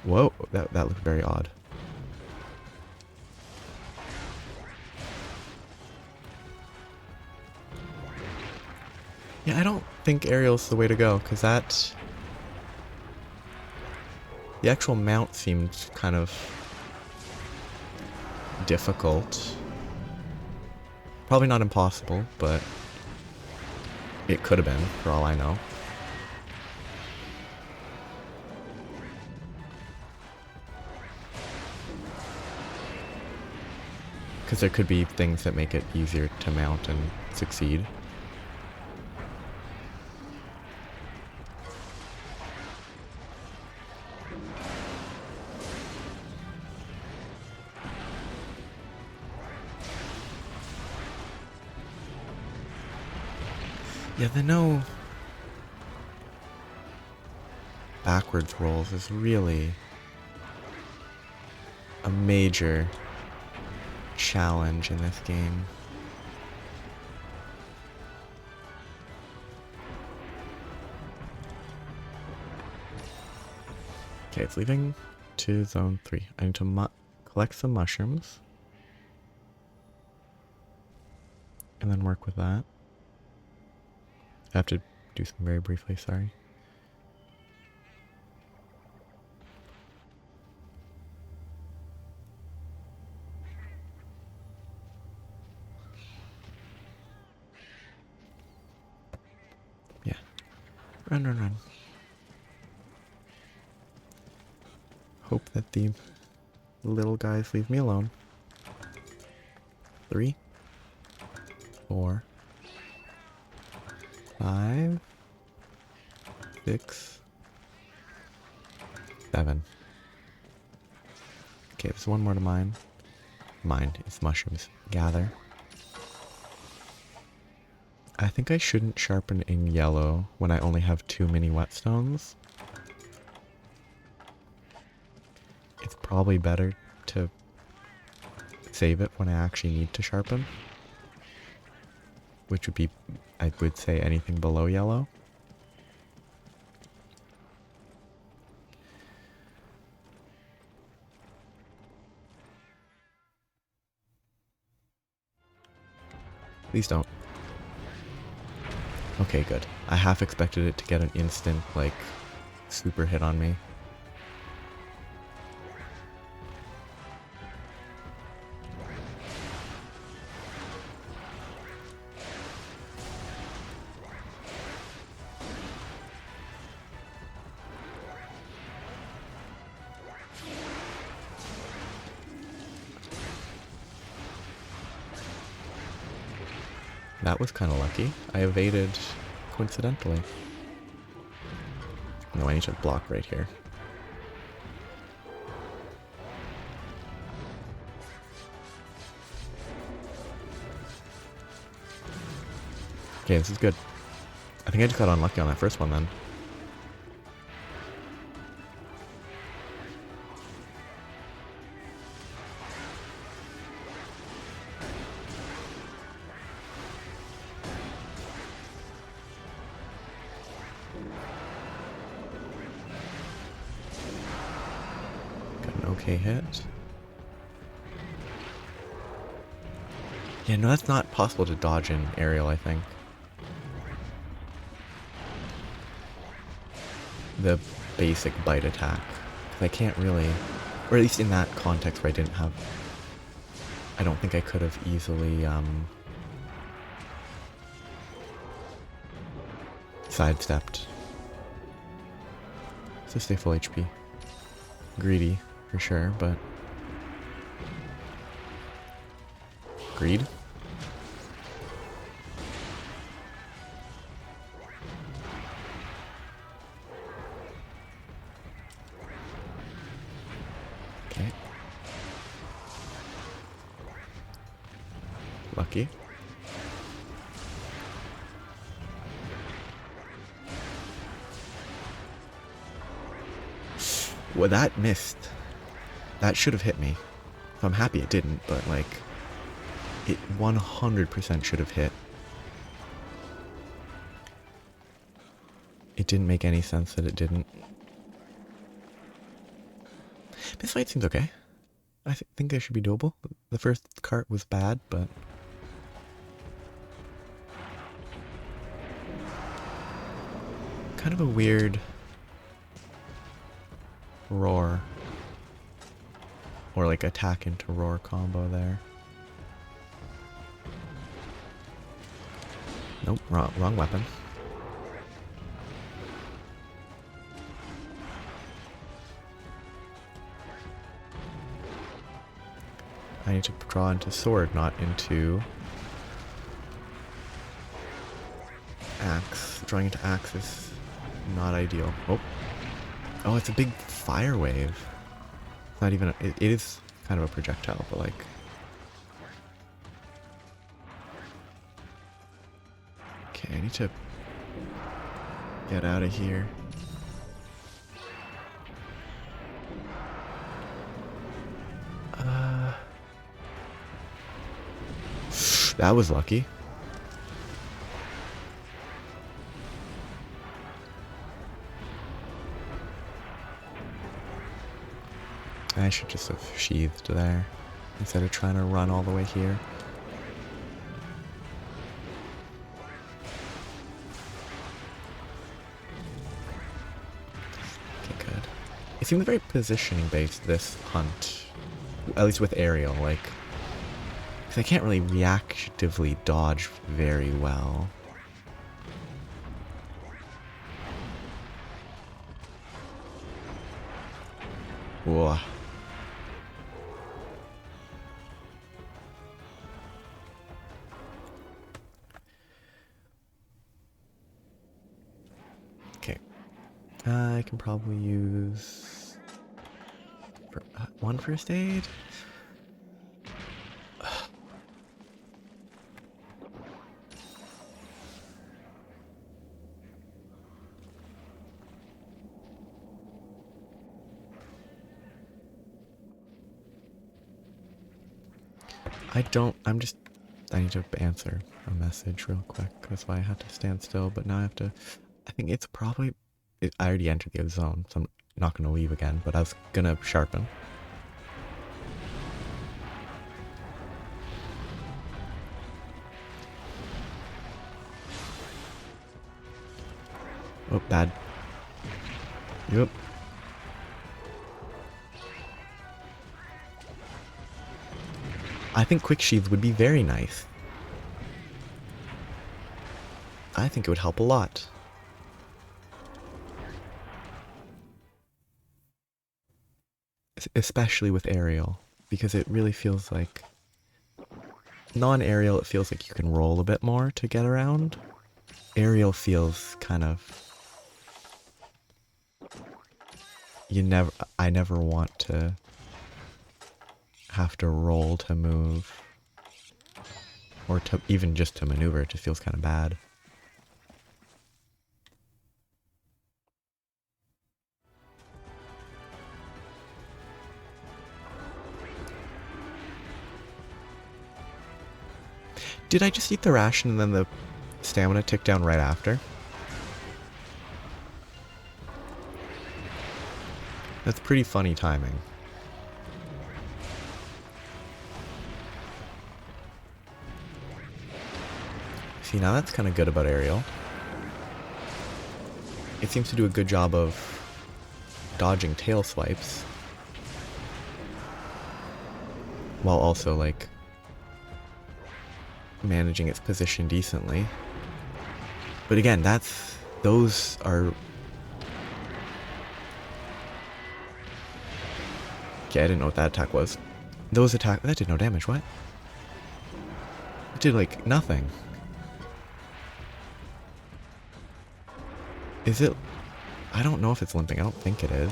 Whoa, that looked very odd. Yeah, I don't think aerial's the way to go, because that... The actual mount seemed kind of difficult. Probably not impossible, but it could have been, for all I know. Because there could be things that make it easier to mount and succeed. Yeah, the no backwards rolls is really a major challenge in this game. Okay, it's leaving to zone 3. I need to collect some mushrooms. and then work with that. I have to do something very briefly, sorry. Yeah. Run, run, run. Hope that the little guys leave me alone. 3, 4, 5, 6, 7. Okay, there's one more to mine. Mine is mushrooms. Gather. I think I shouldn't sharpen in yellow when I only have 2 mini whetstones. It's probably better to save it when I actually need to sharpen. Which would be, I would say, anything below yellow. Please don't. Okay, good. I half expected it to get an instant, like, super hit on me. That was kind of lucky. I evaded coincidentally. No, I need to block right here. Okay, this is good. I think I just got unlucky on that first one then. Okay, hit. Yeah, no, that's not possible to dodge in aerial, I think. The basic bite attack. I can't really, or at least in that context where I didn't have, I don't think I could have easily sidestepped. So stay full HP. Greedy. For sure, but greed. Okay. Lucky. Well, that missed. That should have hit me. So I'm happy it didn't, but like, it 100% should have hit. It didn't make any sense that it didn't. This fight seems okay. I think they should be doable. The first cart was bad, but... kind of a weird... roar. Or like attack into roar combo there. Nope, wrong weapon. I need to draw into sword, not into axe. Drawing into axe is not ideal. Oh, oh, it's a big fire wave. Not even, it is kind of a projectile, but like... Okay, I need to get out of here. That was lucky. I should just have sheathed there instead of trying to run all the way here. It seems very positioning based, this hunt. At least with aerial, like... Because I can't really reactively dodge very well. Whoa. Okay. I can probably use... one first aid? I need to answer a message real quick. That's why I had to stand still, but now I have to, I think it's probably, I already entered the zone, so I'm not going to leave again, but I was going to sharpen. Oh, bad. Yep. I think quick sheath would be very nice. I think it would help a lot. Especially with aerial, because it really feels like... Non-aerial, it feels like you can roll a bit more to get around. Aerial feels kind of... I never want to have to roll to move. Or to even just to maneuver, it just feels kind of bad. Did I just eat the ration and then the stamina ticked down right after? That's pretty funny timing. See, now that's kind of good about aerial. It seems to do a good job of dodging tail swipes. While also, like, managing its position decently. But again, those are... Okay, I didn't know what that attack was. That did no damage, what? It did, like, nothing. Is it... I don't know if it's limping, I don't think it is.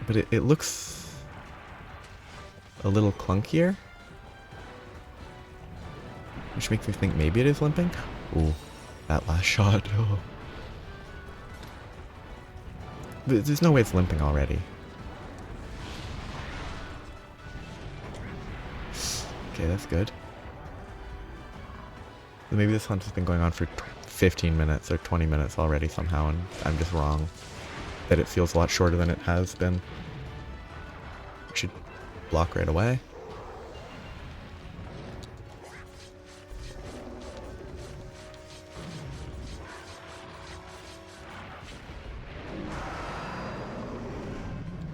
But it looks... a little clunkier. Which makes me think maybe it is limping. Ooh, that last shot. Oh. There's no way it's limping already. Okay, that's good. Maybe this hunt has been going on for 15 minutes or 20 minutes already somehow, and I'm just wrong. That it feels a lot shorter than it has been. I should block right away.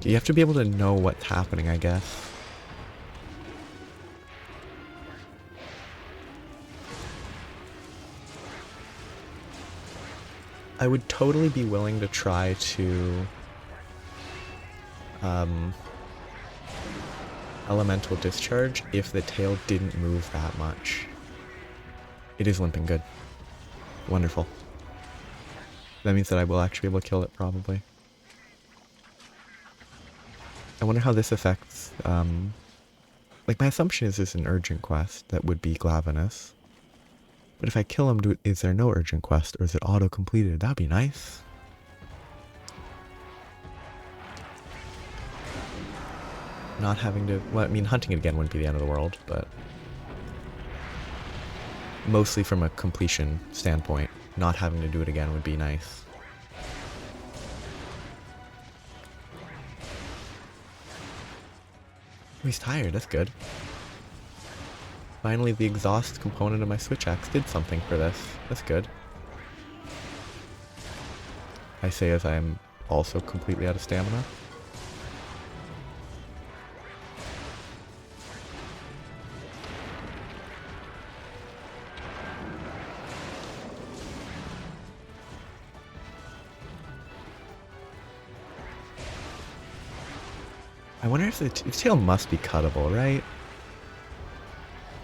You have to be able to know what's happening, I guess. I would totally be willing to try to elemental discharge if the tail didn't move that much. It is limping good. Wonderful. That means that I will actually be able to kill it, probably. I wonder how this affects, like, my assumption is this an urgent quest that would be Glavenous. But if I kill him, is there no urgent quest, or is it auto-completed? That'd be nice. Not having to... Well, I mean, hunting it again wouldn't be the end of the world, but... Mostly from a completion standpoint, not having to do it again would be nice. Oh, he's tired, that's good. Finally, the exhaust component of my switch axe did something for this. That's good. I say as I'm also completely out of stamina. I wonder if the tail must be cuttable, right?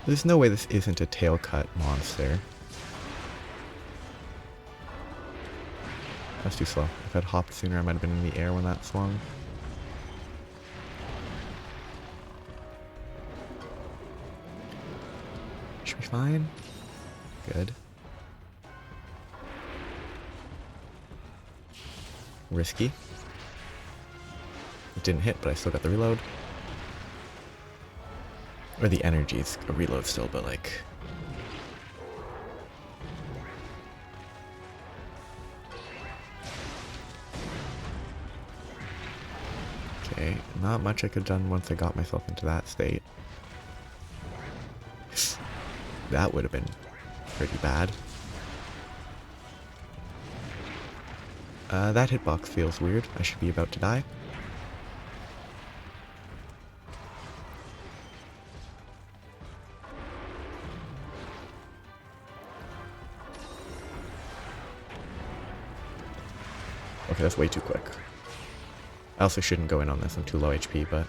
There's no way this isn't a tail cut monster. That's too slow. If I'd hopped sooner, I might have been in the air when that swung. Should be fine. Good. Risky. It didn't hit, but I still got the reload. Or the energy's a reload still, but like... Okay, not much I could have done once I got myself into that state. That would have been pretty bad. That hitbox feels weird. I should be about to die. Okay, that's way too quick. I also shouldn't go in on this, I'm too low HP, but...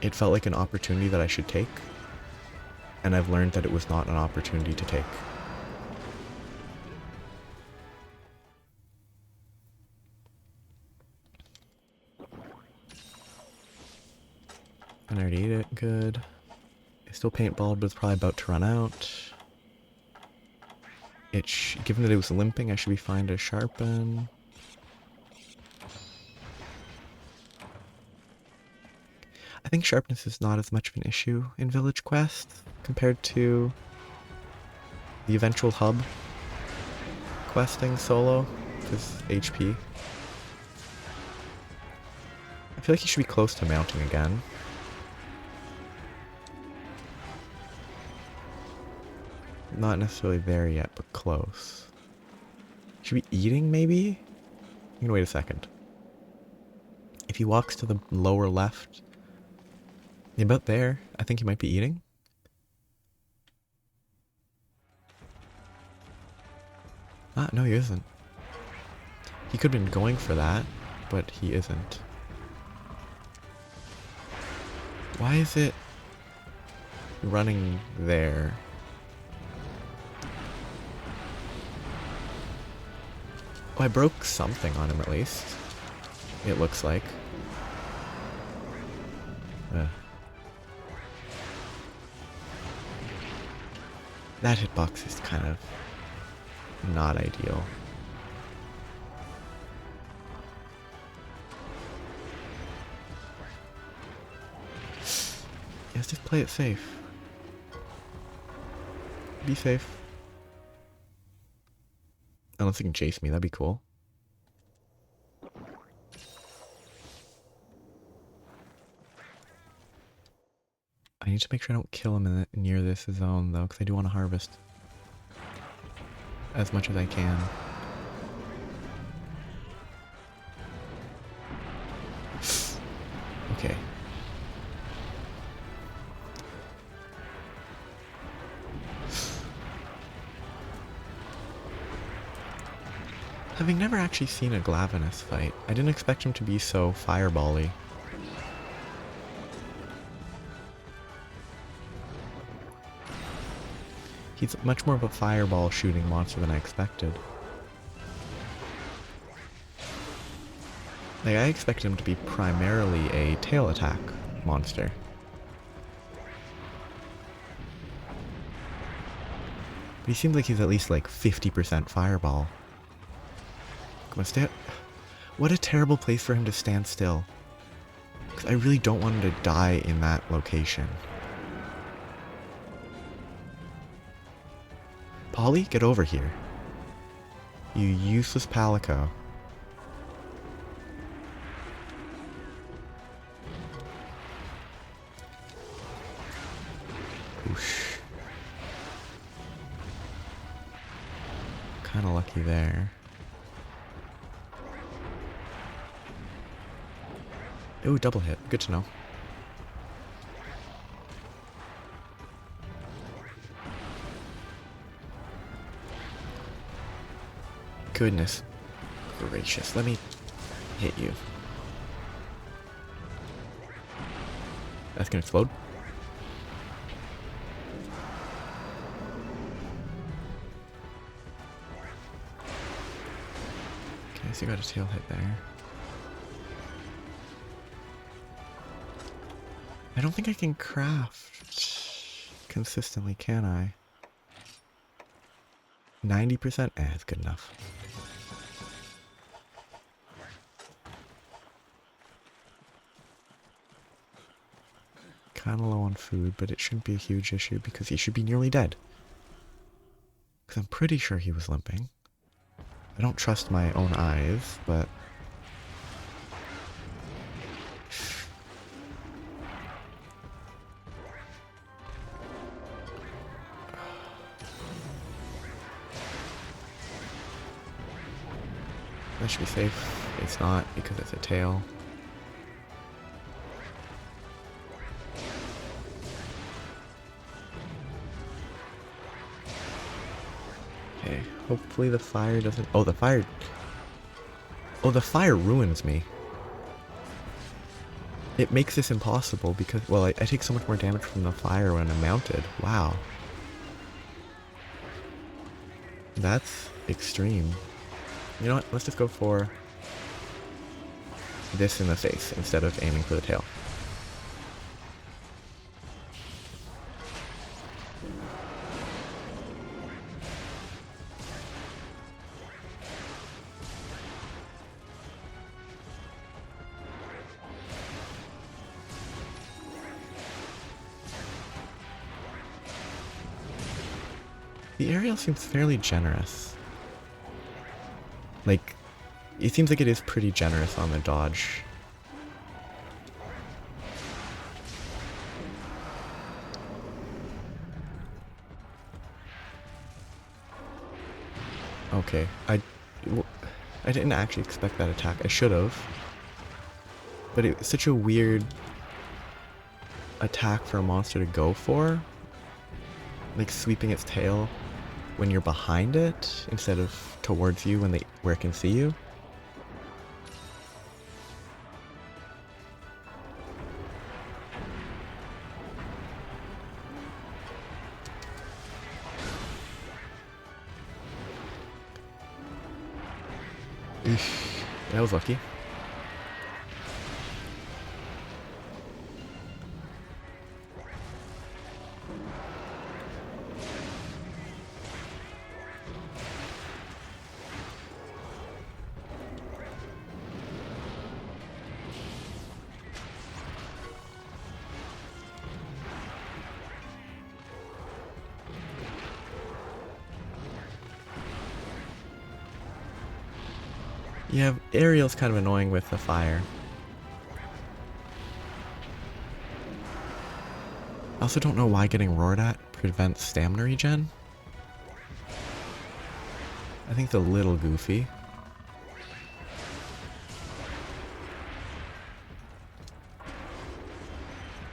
It felt like an opportunity that I should take, and I've learned that it was not an opportunity to take. I already ate it, good. It's still paintballed, but it's probably about to run out. Given that it was limping, I should be fine to sharpen. I think sharpness is not as much of an issue in Village Quest compared to the eventual hub questing solo, because HP. I feel like you should be close to mounting again. Not necessarily there yet, but close. Should be eating, maybe? You can wait a second. If he walks to the lower left, about there, I think he might be eating. Ah, no, he isn't. He could have been going for that, but he isn't. Why is it running there? Oh, I broke something on him at least. It looks like. That hitbox is kind of not ideal. Yes, just play it safe. Be safe. Unless he can chase me, that'd be cool. I need to make sure I don't kill him near this zone, though, because I do want to harvest as much as I can. Okay. Having never actually seen a Glavenous fight, I didn't expect him to be so fireball-y. He's much more of a fireball shooting monster than I expected. Like, I expected him to be primarily a tail attack monster. But he seems like he's at least like 50% fireball. Come on, stay. What a terrible place for him to stand still. Because I really don't want him to die in that location. Polly, get over here. You useless palico. Oosh. Kinda lucky there. Ooh, double hit. Good to know. Goodness gracious, let me hit you. That's gonna explode. Okay, so you got a tail hit there. I don't think I can craft consistently, can I? 90%? Eh, it's good enough. Kinda low on food, but it shouldn't be a huge issue because he should be nearly dead. Because I'm pretty sure he was limping. I don't trust my own eyes, but... that should be safe. It's not because it's a tail. Okay, hopefully the fire doesn't... Oh, the fire... Oh, the fire ruins me. It makes this impossible because... Well, I take so much more damage from the fire when I'm mounted. Wow. That's extreme. You know what? Let's just go for this in the face instead of aiming for the tail. The aerial seems fairly generous. Like, it seems like it is pretty generous on the dodge. Okay, I didn't actually expect that attack. I should have. But it was such a weird attack for a monster to go for. Like sweeping its tail when you're behind it instead of towards you where it can see you. Eesh, that was lucky. Yeah, aerial's kind of annoying with the fire. I also don't know why getting roared at prevents stamina regen. I think it's a little goofy.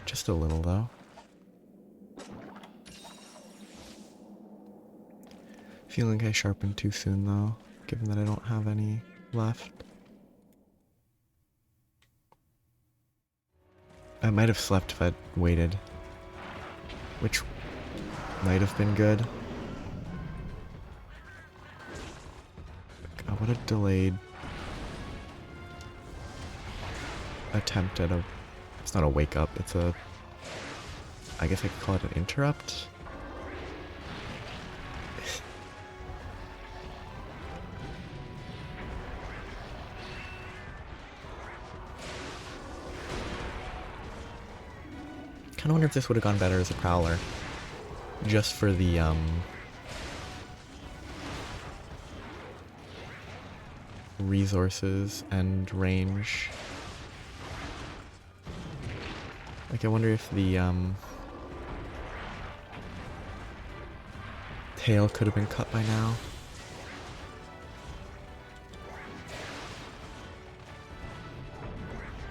Just a little, though. Feeling like I sharpened too soon, though, given that I don't have any left. I might have slept if I'd waited, which might have been good. God, what a delayed attempt at a... It's not a wake up, it's a... I guess I could call it an interrupt. I wonder if this would have gone better as a prowler, just for the resources and range. Like, I wonder if the tail could have been cut by now.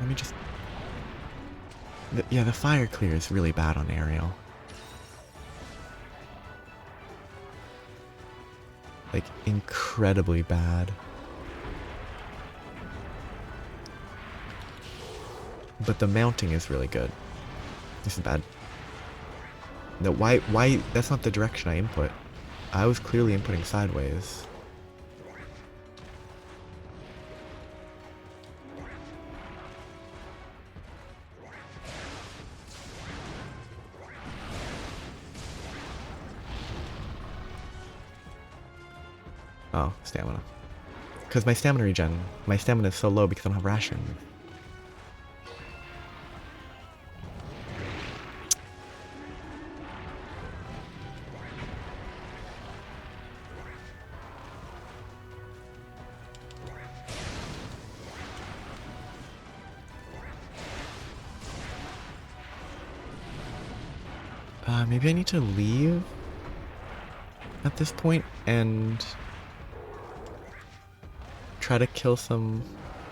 Let me just... yeah, the fire clear is really bad on aerial. Like, incredibly bad. But the mounting is really good. This is bad. No, why, that's not the direction I input. I was clearly inputting sideways. Oh, stamina. Because my stamina is so low because I don't have ration. Maybe I need to leave at this point and try to kill some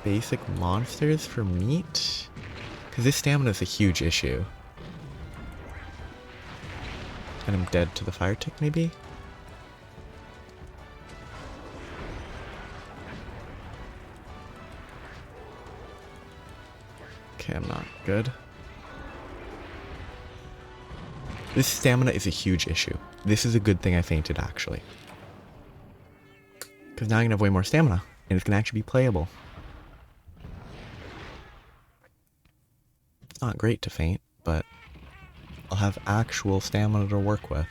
basic monsters for meat? Because this stamina is a huge issue. And I'm dead to the fire tick, maybe? Okay, I'm not good. This stamina is a huge issue. This is a good thing I fainted, actually. Because now I'm going to have way more stamina, and it's going to actually be playable. It's not great to faint, but I'll have actual stamina to work with.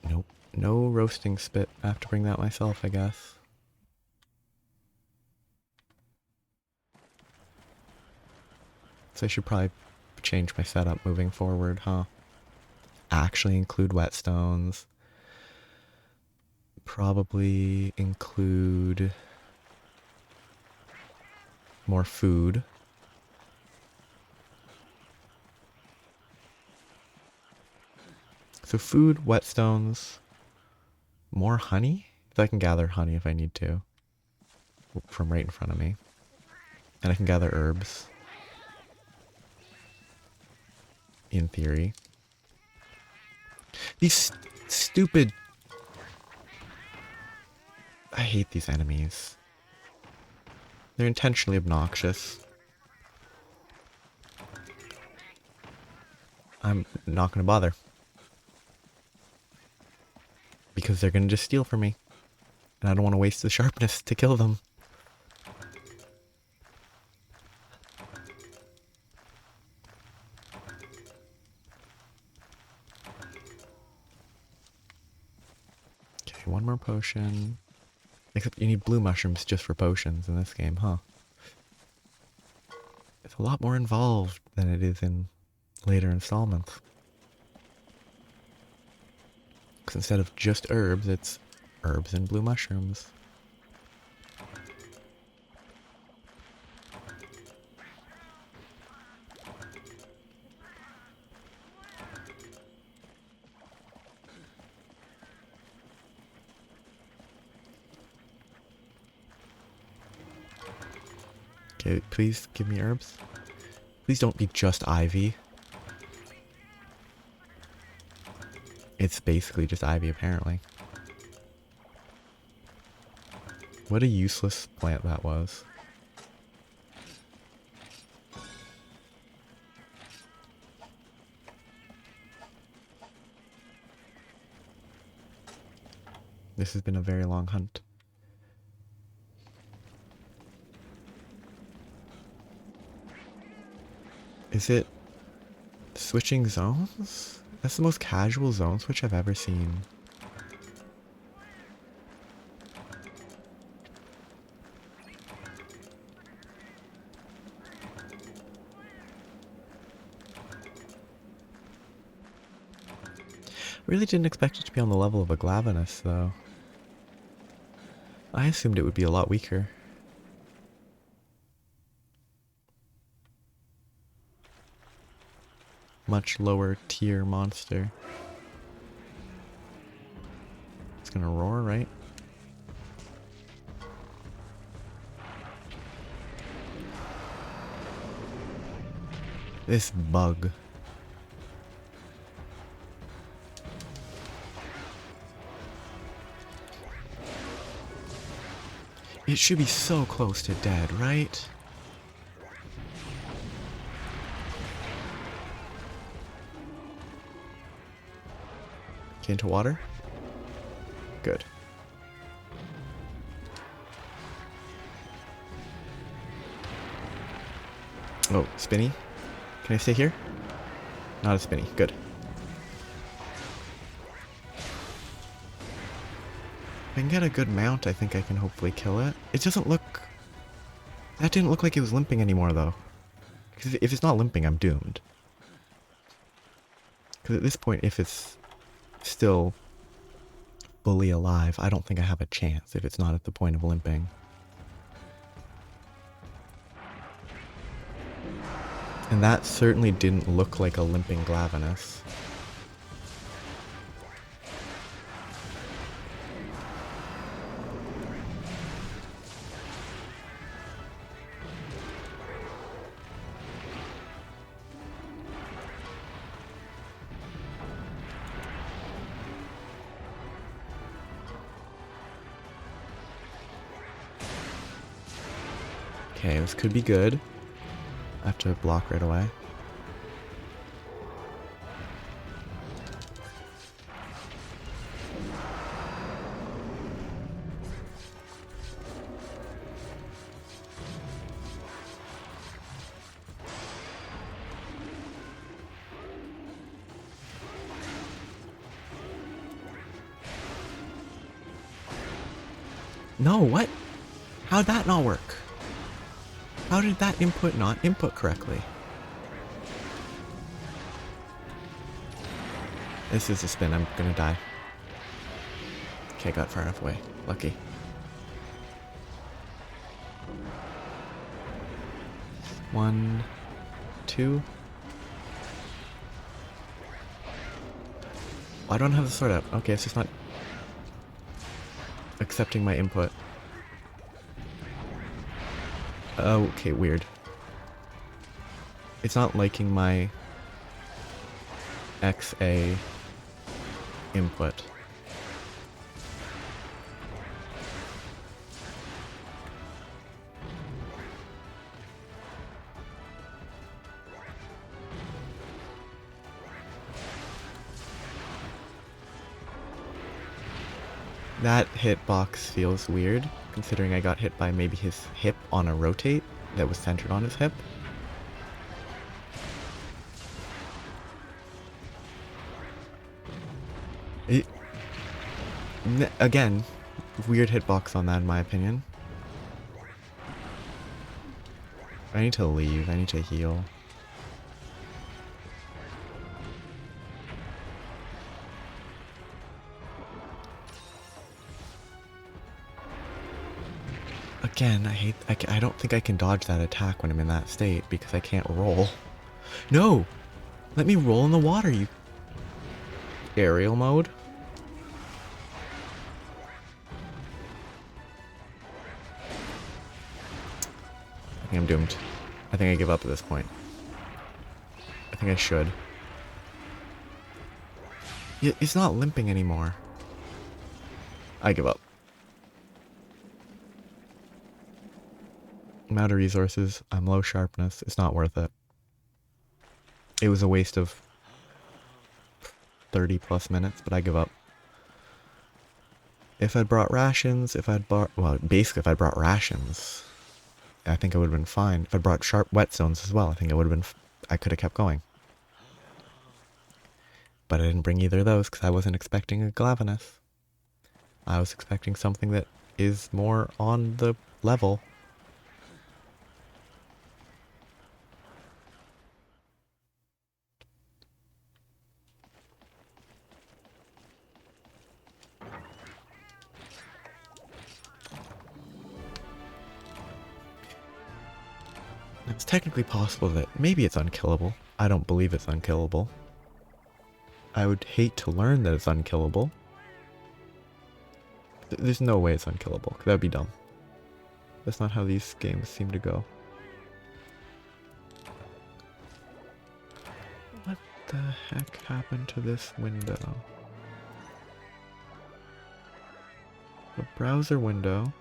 Nope. No roasting spit. I have to bring that myself, I guess. So I should probably change my setup moving forward, huh? Actually include whetstones. Probably include more food. So food, whetstones, more honey? So I can gather honey if I need to. From right in front of me. And I can gather herbs. In theory. These stupid... I hate these enemies. They're intentionally obnoxious. I'm not gonna bother. Because they're gonna just steal from me. And I don't want to waste the sharpness to kill them. Okay, one more potion. Except you need blue mushrooms just for potions in this game, huh? It's a lot more involved than it is in later installments. Because instead of just herbs, it's herbs and blue mushrooms. Okay, please give me herbs. Please don't be just ivy. It's basically just ivy, apparently. What a useless plant that was. This has been a very long hunt. Is it switching zones? That's the most casual zone switch I've ever seen. Really didn't expect it to be on the level of a Glavenous, though. I assumed it would be a lot weaker. Much lower tier monster. It's gonna roar, right? This bug. It should be so close to dead, right? Okay, into water. Good. Oh, spinny. Can I stay here? Not a spinny. Good. If I can get a good mount, I think I can hopefully kill it. It doesn't look... That didn't look like it was limping anymore, though. Because if it's not limping, I'm doomed. Because at this point, if it's still fully alive, I don't think I have a chance if it's not at the point of limping. And that certainly didn't look like a limping Glavenous. Okay, this could be good. I have to block right away. No, what? How'd that not work? How did that input not input correctly? This is a spin, I'm gonna die. Okay, got far enough away. Lucky. One, two. Oh, I don't have the sword out. Okay, it's just not accepting my input. Okay, weird. It's not liking my XA input. That hitbox feels weird, considering I got hit by maybe his hip on a rotate that was centered on his hip. Again, weird hitbox on that in my opinion. I need to leave, I need to heal. Again, I don't think I can dodge that attack when I'm in that state because I can't roll. No! Let me roll in the water, you... Aerial mode? I think I'm doomed. I think I give up at this point. I think I should. It's not limping anymore. I give up. I'm out of resources. I'm low sharpness. It's not worth it. It was a waste of 30 plus minutes, but I give up. If I'd brought rations, well, basically if I'd brought rations, I think I would have been fine. If I brought sharp whetstones as well, I think I would have been, I could have kept going. But I didn't bring either of those because I wasn't expecting a Glavenous. I was expecting something that is more on the level. It's technically possible that maybe it's unkillable. I don't believe it's unkillable. I would hate to learn that it's unkillable. There's no way it's unkillable, 'cause that would be dumb. That's not how these games seem to go. the heck happened to this window? A browser window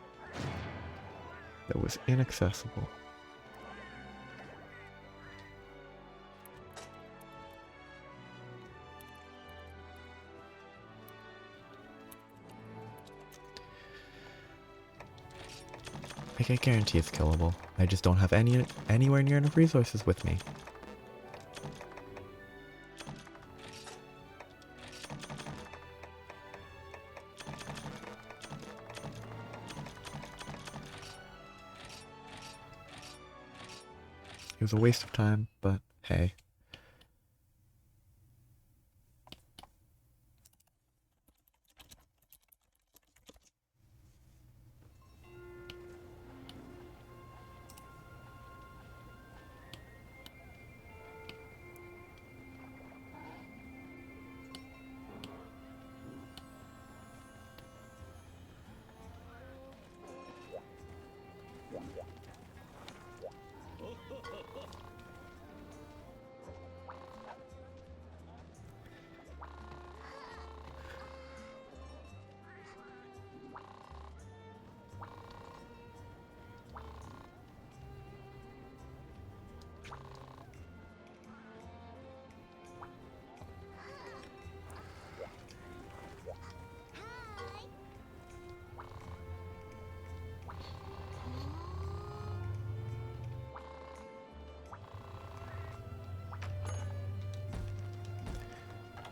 that was inaccessible. Like, I guarantee it's killable. I just don't have anywhere near enough resources with me. It was a waste of time, but hey.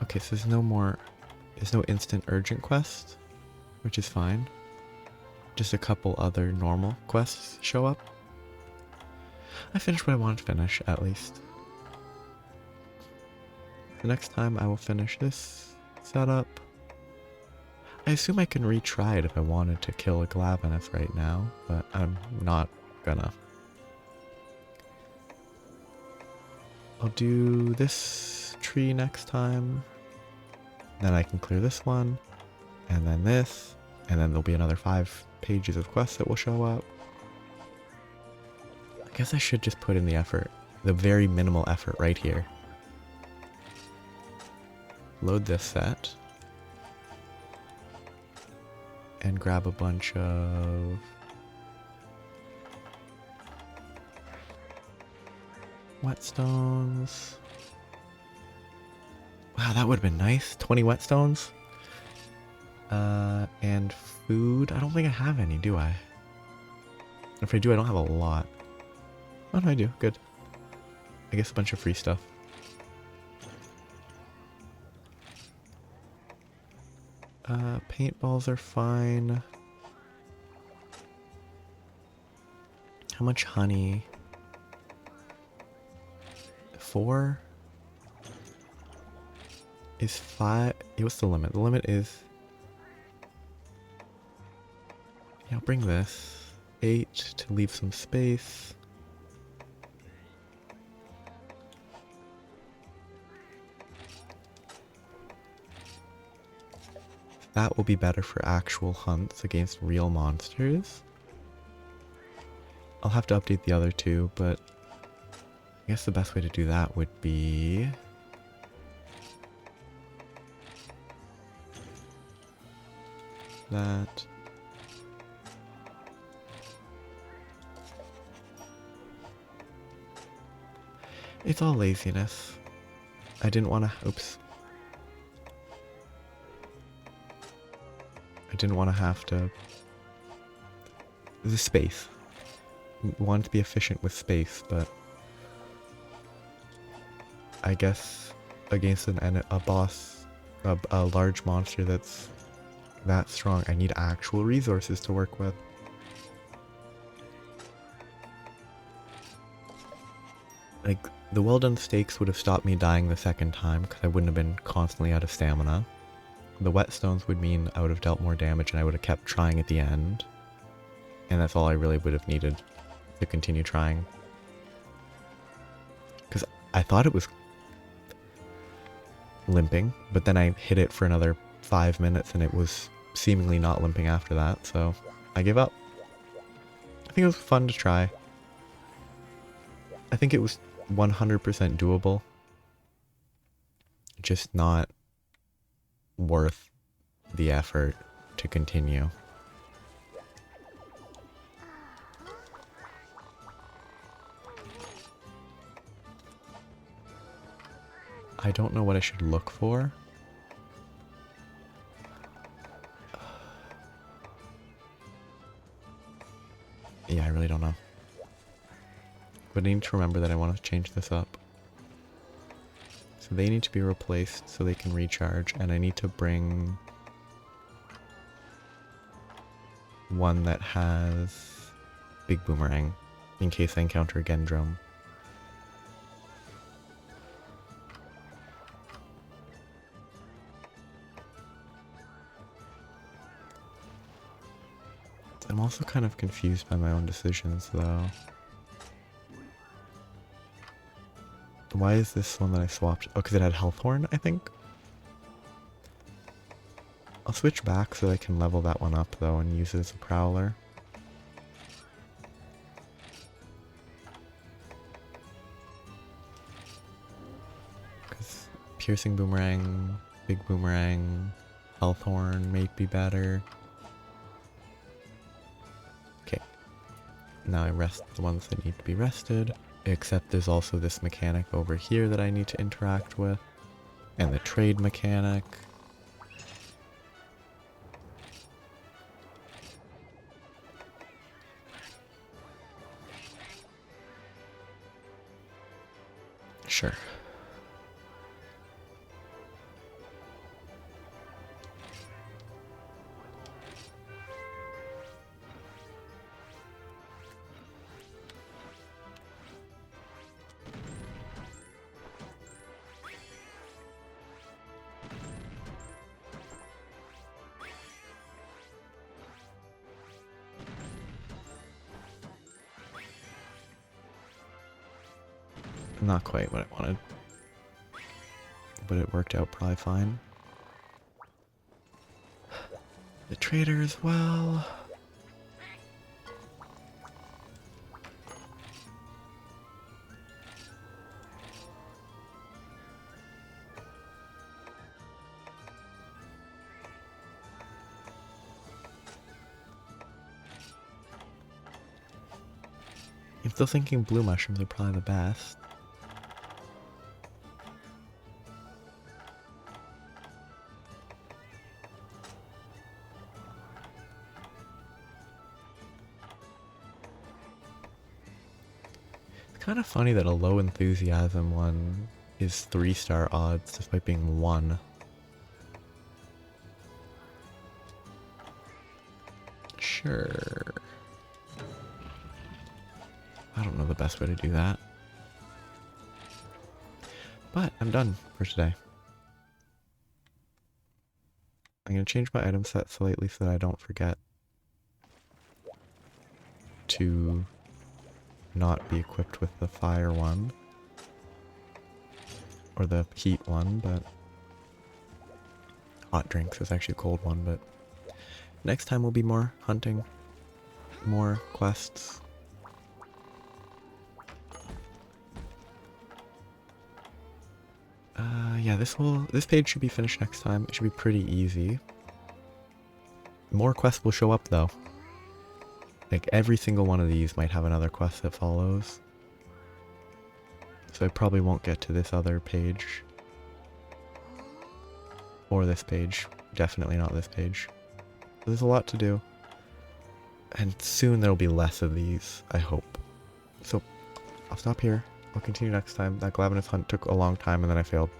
Okay, so there's no instant urgent quest, which is fine. Just a couple other normal quests show up. I finished what I wanted to finish, at least. The next time I will finish this setup. I assume I can retry it if I wanted to kill a Glavenous right now, but I'm not gonna. I'll do this tree next time. Then I can clear this one, and then this, and then there'll be another 5 pages of quests that will show up. I guess I should just put in the effort, the very minimal effort right here. Load this set, and grab a bunch of whetstones. Wow, that would have been nice. 20 whetstones. And food. I don't think I have any, do I? If I do, I don't have a lot. Oh, no, I do. Good. I guess a bunch of free stuff. Paintballs are fine. How much honey? 4? Is 5... What's the limit? The limit is... Yeah, I'll bring this. 8 to leave some space. That will be better for actual hunts against real monsters. I'll have to update the other two, but I guess the best way to do that would be... that. It's all laziness. I didn't want to... Oops. I didn't want to have to... The space. I wanted to be efficient with space, but... I guess against a boss, a large monster that's that strong, I need actual resources to work with. Like, the well-done steaks would have stopped me dying the second time because I wouldn't have been constantly out of stamina. The whetstones would mean I would have dealt more damage and I would have kept trying at the end. And that's all I really would have needed to continue trying. Because I thought it was limping, but then I hit it for another 5 minutes and it was seemingly not limping after that, so I give up. I think it was fun to try. I think it was 100% doable. just not worth the effort to continue. I don't know what I should look for. Yeah, I really don't know. But I need to remember that I want to change this up. So they need to be replaced so they can recharge, and I need to bring one that has big boomerang in case I encounter a Gendrome. I'm also kind of confused by my own decisions though. Why is this one that I swapped? Oh, because it had Health Horn, I think? I'll switch back so I can level that one up though and use it as a Prowler. Because Piercing Boomerang, Big Boomerang, Health Horn may be better. Okay. Now I rest the ones that need to be rested. Except there's also this mechanic over here that I need to interact with. And the trade mechanic. Sure. Not quite what I wanted, but it worked out probably fine. The trader as well. I'm still thinking blue mushrooms are probably the best. Kind of funny that a low enthusiasm one is 3-star odds despite being 1. Sure. I don't know the best way to do that. But I'm done for today. I'm going to change my item set slightly so that I don't forget to not be equipped with the fire one. Or the heat one, but hot drinks is actually a cold one, but next time will be more hunting, more quests. Yeah, this page should be finished next time. It should be pretty easy. More quests will show up though. Like every single one of these might have another quest that follows. So I probably won't get to this other page. Or this page. Definitely not this page. There's a lot to do. And soon there'll be less of these, I hope. So I'll stop here. I'll continue next time. That Glavenous hunt took a long time and then I failed.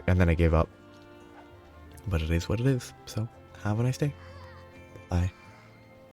And then I gave up. But it is what it is. So have a nice day. Bye.